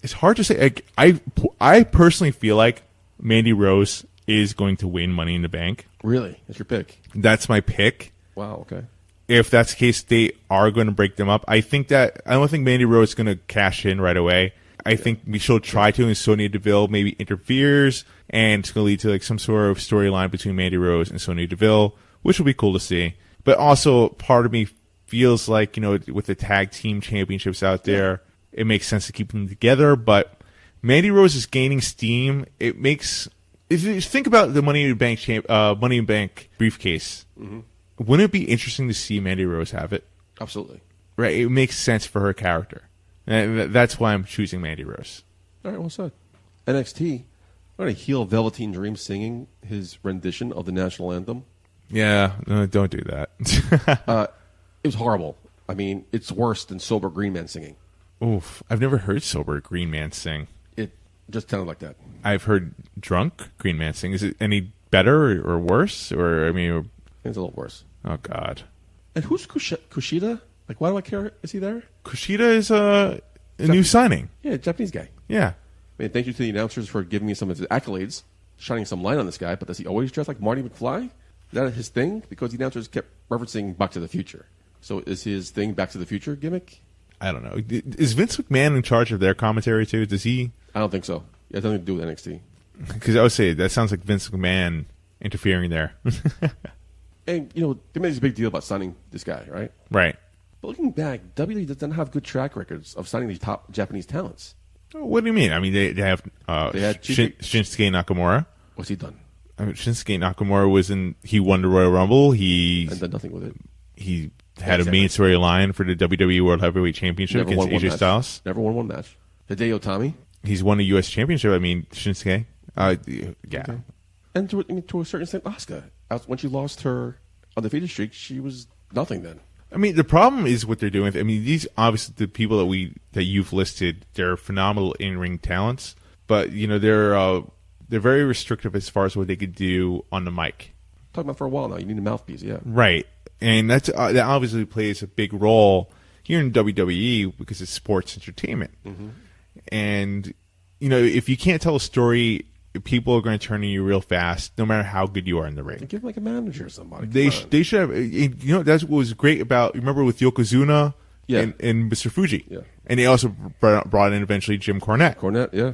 It's hard to say. I personally feel like Mandy Rose is going to win Money in the Bank. Really? That's your pick? That's my pick. Wow. Okay. If that's the case, they are going to break them up. I don't think Mandy Rose is going to cash in right away. I think she'll try to, and Sonya Deville maybe interferes, and it's going to lead to like some sort of storyline between Mandy Rose and Sonya Deville, which will be cool to see. But also, part of me feels like, with the tag team championships out there, it makes sense to keep them together. But Mandy Rose is gaining steam. It makes, if you think about the Money in the Bank briefcase, wouldn't it be interesting to see Mandy Rose have it? Absolutely. Right. It makes sense for her character. And that's why I'm choosing Mandy Rose. All right, well said. NXT. What a heel Velveteen Dream singing his rendition of the national anthem. Yeah, no, don't do that. It was horrible. I mean, it's worse than sober Green Man singing. Oof. I've never heard sober Green Man sing. It just sounded like that. I've heard drunk Green Man sing. Is it any better or worse? Or, I mean... It's a little worse. Oh, God. And who's Kushida? Like, why do I care? Is he there? Kushida is a new signing. Yeah, Japanese guy. Yeah. I mean, thank you to the announcers for giving me some of his accolades, shining some light on this guy, but does he always dress like Marty McFly? Is that his thing? Because the announcers kept referencing Back to the Future. So is his thing Back to the Future gimmick? I don't know. Is Vince McMahon in charge of their commentary, too? Does he? I don't think so. It has nothing to do with NXT. Because I would say that sounds like Vince McMahon interfering there. And, they made this big deal about signing this guy, right? Right. But looking back, WWE doesn't have good track records of signing these top Japanese talents. What do you mean? I mean, they have Shinsuke Nakamura. What's he done? I mean, Shinsuke Nakamura he won the Royal Rumble. And done nothing with it. He had a main storyline for the WWE World Heavyweight Championship against AJ Styles. Never won one match. Hideo Itami. He's won a U.S. Championship. I mean, Shinsuke. Yeah. Okay. And to a certain extent, Asuka. When she lost her undefeated streak, she was nothing then. I mean, the problem is what they're doing. I mean, these obviously the people that you've listed, they're phenomenal in-ring talents, but they're very restrictive as far as what they could do on the mic. Talking about for a while now, you need a mouthpiece, yeah. Right, and that obviously plays a big role here in WWE because it's sports entertainment, and if you can't tell a story, people are going to turn on you real fast, no matter how good you are in the ring. Give him like a manager or somebody. They should have. That's what was great about. Remember with Yokozuna and Mr. Fuji. Yeah. And they also brought in eventually Jim Cornette. Cornette, yeah.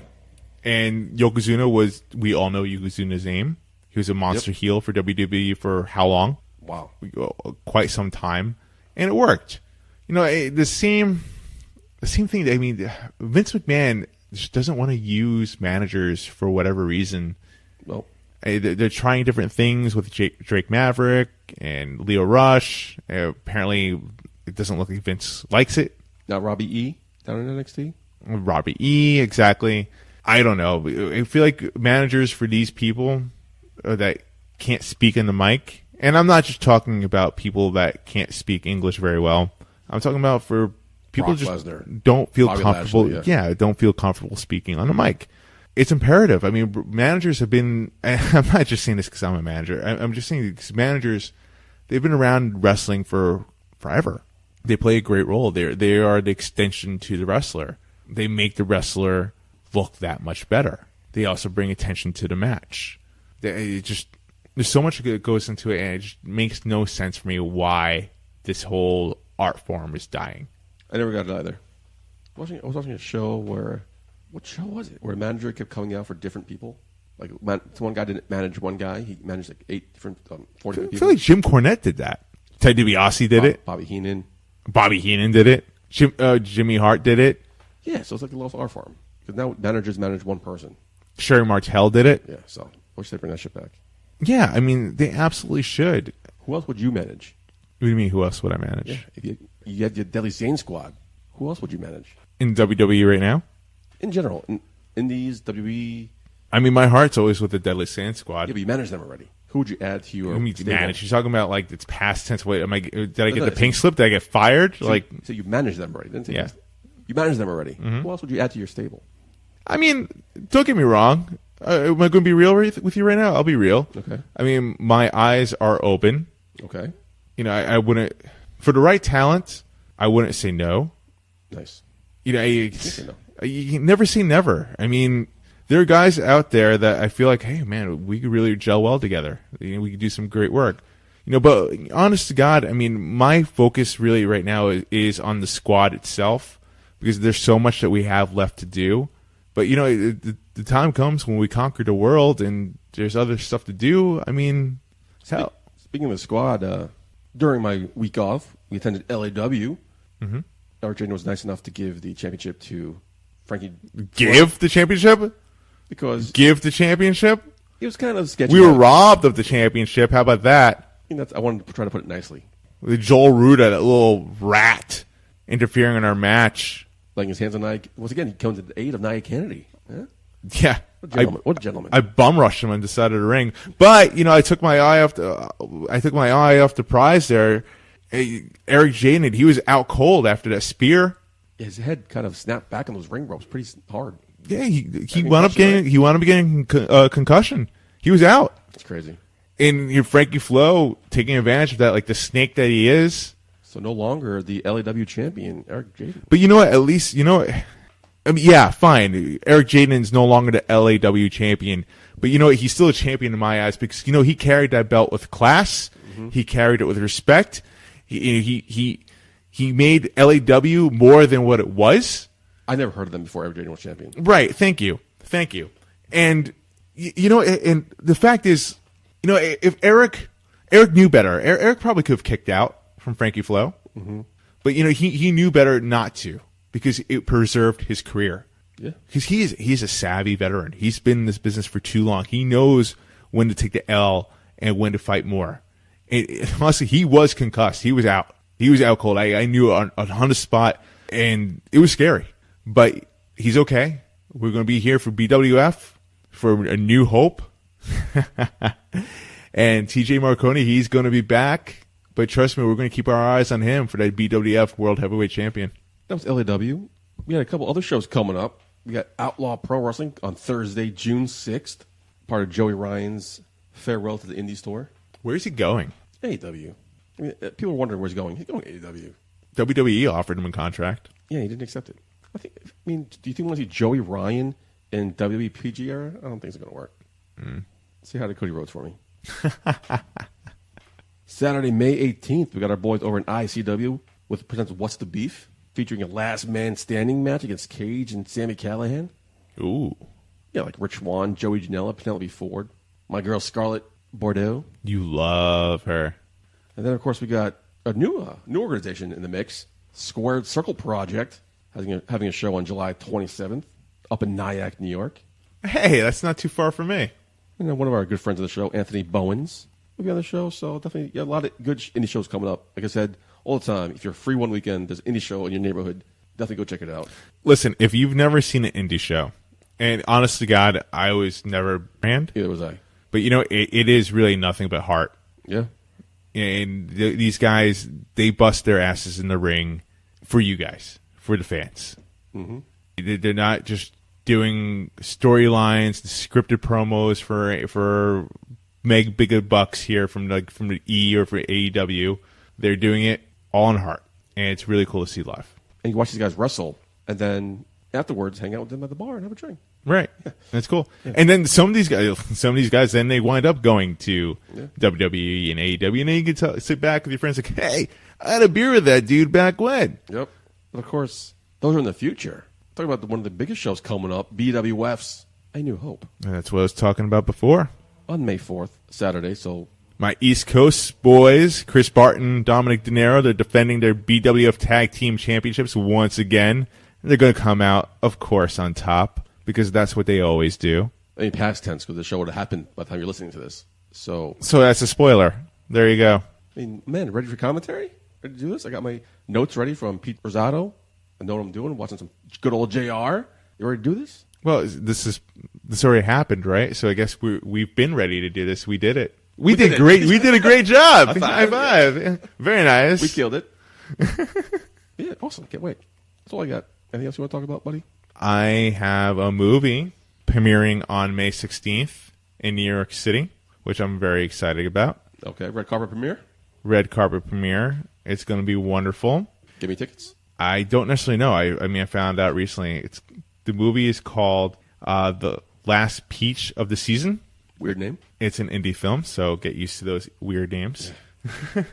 And Yokozuna we all know Yokozuna's name. He was a monster heel for WWE for how long? Wow. Quite some time, and it worked. The same thing. I mean, Vince McMahon just doesn't want to use managers for whatever reason. Nope. They're trying different things with Drake Maverick and Leo Rush. Apparently, it doesn't look like Vince likes it. Now Robbie E. down in NXT. Robbie E. Exactly. I don't know. I feel like managers for these people that can't speak in the mic, and I'm not just talking about people that can't speak English very well. I'm talking about for people Brock just Lesnar, don't feel Bobby comfortable. Lashley, Don't feel comfortable speaking on the mic. It's imperative. I mean, managers have been. I'm not just saying this because I'm a manager. I'm just saying because managers, they've been around wrestling for forever. They play a great role. They are the extension to the wrestler. They make the wrestler look that much better. They also bring attention to the match. There's so much that goes into it, and it just makes no sense for me why this whole art form is dying. I never got it either. I was watching a show where, what show was it? Where a manager kept coming out for different people. Like one guy didn't manage one guy; he managed like 8 different, 4 different I people. feel like Jim Cornette did that. Ted DiBiase did it. Bobby Heenan. Bobby Heenan did it. Jimmy Hart did it. Yeah, so it's like a lost art form because now managers manage one person. Sherry Martel did it. Yeah, so I wish they bring that shit back. Yeah, I mean they absolutely should. Who else would you manage? What do you mean? Who else would I manage? Yeah, if you had your Deadly Saiyan squad, who else would you manage? In WWE right now? In general, in Indies, WWE. I mean, my heart's always with the Deadly Saiyan squad. Yeah, but you manage them already. Who would you add to your I mean, stable? manage. You're talking about like it's past tense. Wait, did I get No, the pink slip? Did I get fired? So you manage them already. Didn't say Yeah. You manage them already. Who else would you add to your stable? I mean, don't get me wrong. Am I going to be real with you right now? I'll be real. Okay. I mean, my eyes are open. Okay. You know, I wouldn't, for the right talent, I wouldn't say no. Nice. You know, say no. you can never say never. I mean, there are guys out there that I feel like, hey, man, we could really gel well together. You know, we could do some great work. You know, but honest to God, I mean, my focus really right now is on the squad itself because there's so much that we have left to do. But, you know, the time comes when we conquer the world and there's other stuff to do. I mean, hell. Speaking of the squad, during my week off, we attended LAW. Mm-hmm. Jayden was nice enough to give the championship to Frankie. Give the championship? Because Give the championship? it was kind of sketchy. We were robbed of the championship. How about that? I wanted to try to put it nicely. With Joel Ruda, that little rat, interfering in our match. Laying his hands on Nia. Once again, he comes to the aid of Nia Kennedy. Yeah? Yeah. What a gentleman. I bum rushed him on the side of the ring. But, you know, I took my eye off the prize there. Hey, Eric Jayden, he was out cold after that spear. His head kind of snapped back on those ring ropes pretty hard. Yeah, he wound up getting concussion. He was out. That's crazy. And Frankie Flo taking advantage of that, like the snake that he is. So no longer the LAW champion, Eric Jayden. But you know what? At least, you know what? I mean, yeah, fine. Eric Jayden is no longer the LAW champion. But you know what? He's still a champion in my eyes because, you know, he carried that belt with class. Mm-hmm. He carried it with respect. He made LAW more than what it was. I never heard of them before Eric Jayden was champion. Right. Thank you. And, you know, and the fact is, you know, if Eric knew better. Eric probably could have kicked out from Frankie Flo. Mm-hmm. But, you know, he knew better not to because it preserved his career. Yeah. Because he's a savvy veteran. He's been in this business for too long. He knows when to take the L and when to fight more. Honestly, he was concussed. He was out. He was out cold. I knew on the spot, and it was scary. But he's okay. We're going to be here for BWF, for a new hope. And TJ Marconi, he's going to be back. But trust me, we're going to keep our eyes on him for that BWF World Heavyweight Champion. That was LAW. We had a couple other shows coming up. We got Outlaw Pro Wrestling on Thursday, June 6th, part of Joey Ryan's farewell to the indie store. Where's he going? AEW. I mean, people are wondering where he's going. He's going to AEW. WWE offered him a contract. Yeah, he didn't accept it. Do you think we want to see Joey Ryan in WWE PG era? I don't think it's going to work. See how to Cody Rhodes for me. Saturday, May 18th, we got our boys over in ICW with presents What's the Beef, featuring a last man standing match against Cage and Sami Callihan. Ooh. Yeah, like Rich Swann, Joey Janela, Penelope Ford, my girl Scarlett Bordeaux. You love her. And then, of course, we got a new organization in the mix, Squared Circle Project, having a show on July 27th up in Nyack, New York. Hey, that's not too far from me. And then one of our good friends of the show, Anthony Bowens, will be on the show. So definitely a lot of good indie shows coming up. Like I said, all the time, if you're free one weekend, there's an indie show in your neighborhood. Definitely go check it out. Listen, if you've never seen an indie show, and honest to God, I was never banned. Neither was I. But it is really nothing but heart. Yeah. And these guys, they bust their asses in the ring for you guys, for the fans. Mm-hmm. They're not just doing storylines, scripted promos for make bigger bucks here from the E or for AEW. They're doing it all in heart, and it's really cool to see live. And you watch these guys wrestle, and then afterwards hang out with them at the bar and have a drink. Right, that's cool. Yeah. And then some of these guys, then they wind up going to WWE and AEW, and then you can sit back with your friends like, "Hey, I had a beer with that dude back when." Yep. But of course, those are in the future. Talking about one of the biggest shows coming up, BWF's A New Hope. And that's what I was talking about before. On May 4th, Saturday. So my East Coast boys, Chris Barton, Dominic De Niro, they're defending their BWF Tag Team Championships once again. They're going to come out, of course, on top because that's what they always do. I mean, past tense because the show would have happened by the time you're listening to this. So that's a spoiler. There you go. I mean, man, ready for commentary? Ready to do this? I got my notes ready from Pete Rosado. I know what I'm doing. Watching some good old JR. You ready to do this? Well, this already happened, right? So I guess we've been ready to do this. We did it. We did great. We did a great job. High five. Yeah. Very nice. We killed it. Yeah, awesome. Can't wait. That's all I got. Anything else you want to talk about, buddy? I have a movie premiering on May 16th in New York City, which I'm very excited about. Okay, red carpet premiere? Red carpet premiere. It's going to be wonderful. Give me tickets. I don't necessarily know. I mean, I found out recently. The movie is called The Last Peach of the Season. Weird name. It's an indie film, so get used to those weird names. Yeah.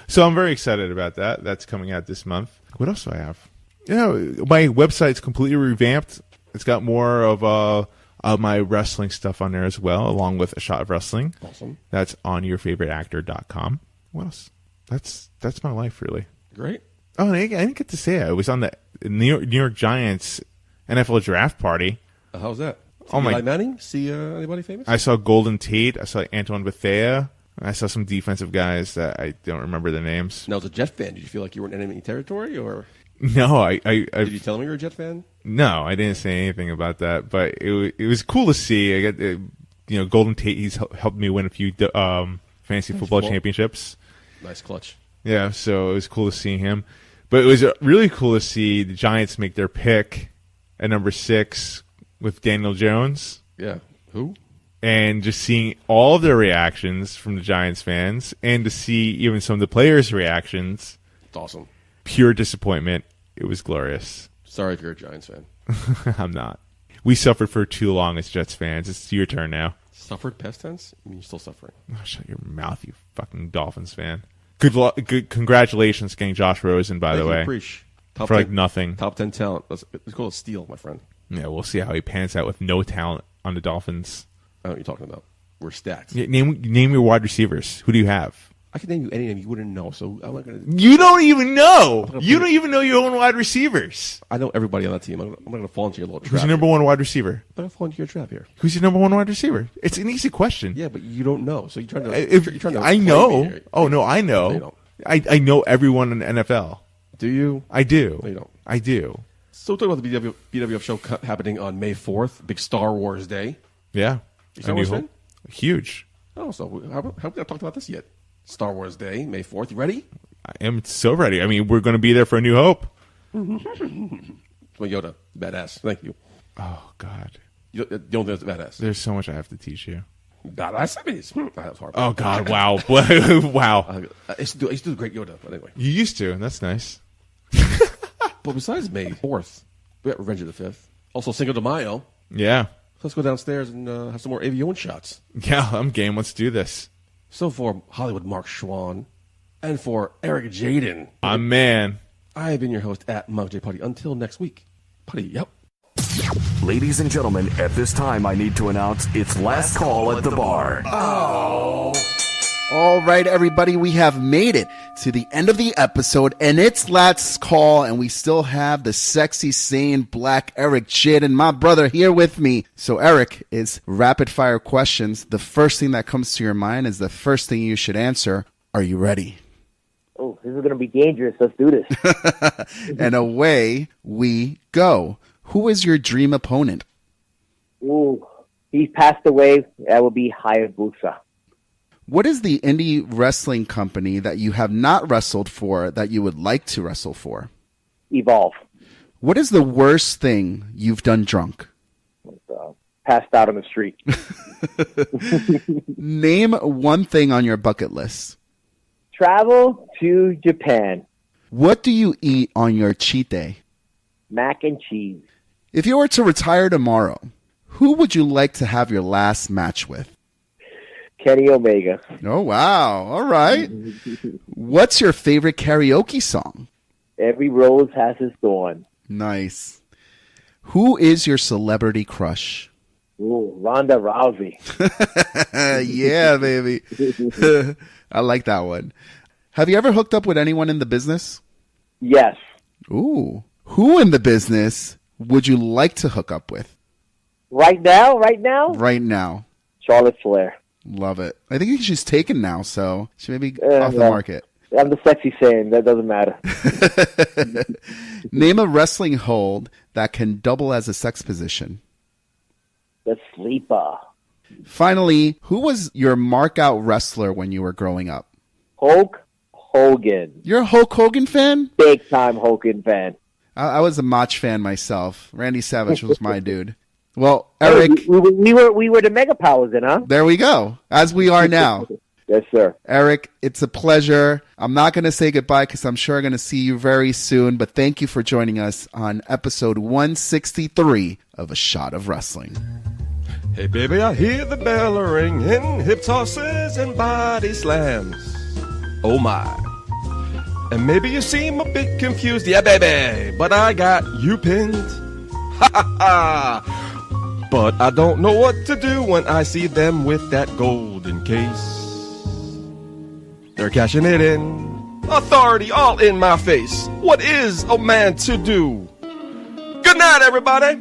So I'm very excited about that. That's coming out this month. What else do I have? My website's completely revamped. It's got more of my wrestling stuff on there as well, along with A Shot of Wrestling. Awesome. That's on yourfavoriteactor.com. What else? That's my life, really. Great. Oh, I didn't get to say it. I was on the New York Giants NFL draft party. How's that? Eli Manning? See anybody famous? I saw Golden Tate. I saw Antoine Bethea. I saw some defensive guys that I don't remember the names. Now, as a Jet fan, did you feel like you were in enemy territory, or no? Did you tell me you were a Jet fan? No, I didn't say anything about that. But it was cool to see. I got Golden Tate. He's helped me win a few fantasy football championships. Nice clutch. Yeah, so it was cool to see him. But it was really cool to see the Giants make their pick at number 6 with Daniel Jones. Yeah. Who? And just seeing all of their reactions from the Giants fans and to see even some of the players' reactions. It's awesome. Pure disappointment. It was glorious. Sorry if you're a Giants fan. I'm not. We suffered for too long as Jets fans. It's your turn now. Suffered past tense? I mean, you're still suffering. Oh, shut your mouth, you fucking Dolphins fan. Good congratulations getting Josh Rosen, by the way. Preach. For like nothing. Top 10 talent. It's called a steal, my friend. Yeah, we'll see how he pans out with no talent on the Dolphins. I know what you're talking about. We're stacked. Yeah, name your wide receivers. Who do you have? I can name you any name you wouldn't know, so I'm not going to... You don't even know! You don't even know your own wide receivers. I know everybody on that team. I'm not going to fall into your little trap. Who's your number one wide receiver? I'm not going to fall into your trap here. Who's your number one wide receiver? It's an easy question. Yeah, but you don't know, so you're trying to... I know. Oh, no, I know. No, you don't. I know everyone in the NFL. Do you? I do. No, you don't. I do. So we'll talk about the BWF show happening on May 4th, big Star Wars Day. Yeah. You Star Wars fan? Huge. Oh, so how have we not talked about this yet? Star Wars Day, May 4th. You ready? I am so ready. I mean, we're going to be there for A New Hope. Well, Yoda, badass. Thank you. Oh, God. You don't think that's badass? There's so much I have to teach you. Badass? That was hard. Oh, God. Wow. Wow. I used to do the great Yoda, but anyway. You used to. That's nice. But besides May 4th, we got Revenge of the 5th. Also Cinco de Mayo. Yeah. Let's go downstairs and have some more Avion shots. Yeah, I'm game. Let's do this. So for Hollywood Mark Schwann and for Eric Jayden, man. I have been your host at Mount J Putty. Until next week. Putty, yep. Ladies and gentlemen, at this time I need to announce it's last call at the bar. Oh. All right, everybody, we have made it to the end of the episode, and it's last call, and we still have the Sexy Saiyan Black Eric Jayden, my brother, here with me. So, Eric, it's rapid fire questions. The first thing that comes to your mind is the first thing you should answer. Are you ready? Oh, this is going to be dangerous. Let's do this. And away we go. Who is your dream opponent? Ooh, he's passed away. That will be Hayabusa. What is the indie wrestling company that you have not wrestled for that you would like to wrestle for? Evolve. What is the worst thing you've done drunk? Passed out on the street. Name one thing on your bucket list. Travel to Japan. What do you eat on your cheat day? Mac and cheese. If you were to retire tomorrow, who would you like to have your last match with? Kenny Omega. Oh, wow. All right. What's your favorite karaoke song? Every rose has its thorn. Nice. Who is your celebrity crush? Ooh, Ronda Rousey. Yeah, baby. I like that one. Have you ever hooked up with anyone in the business? Yes. Ooh. Who in the business would you like to hook up with? Right now? Right now? Right now. Charlotte Flair. Love it. I think she's taken now, so she may be off the market. I'm the Sexy Saiyan. That doesn't matter. Name a wrestling hold that can double as a sex position. The Sleeper. Finally, who was your mark-out wrestler when you were growing up? Hulk Hogan. You're a Hulk Hogan fan? Big time Hogan fan. I was a Mach fan myself. Randy Savage was my dude. Well, Eric, we were the Mega Powers then, huh? there we go, as we are now. Yes, sir. Eric, it's a pleasure. I'm not going to say goodbye because I'm sure I'm going to see you very soon, but thank you for joining us on episode 163 of A Shot of Wrestling. Hey, baby, I hear the bell ringing, hip tosses and body slams. Oh, my. And maybe you seem a bit confused. Yeah, baby, but I got you pinned. Ha, ha, ha. But I don't know what to do when I see them with that golden case. They're cashing it in. Authority all in my face. What is a man to do? Good night, everybody.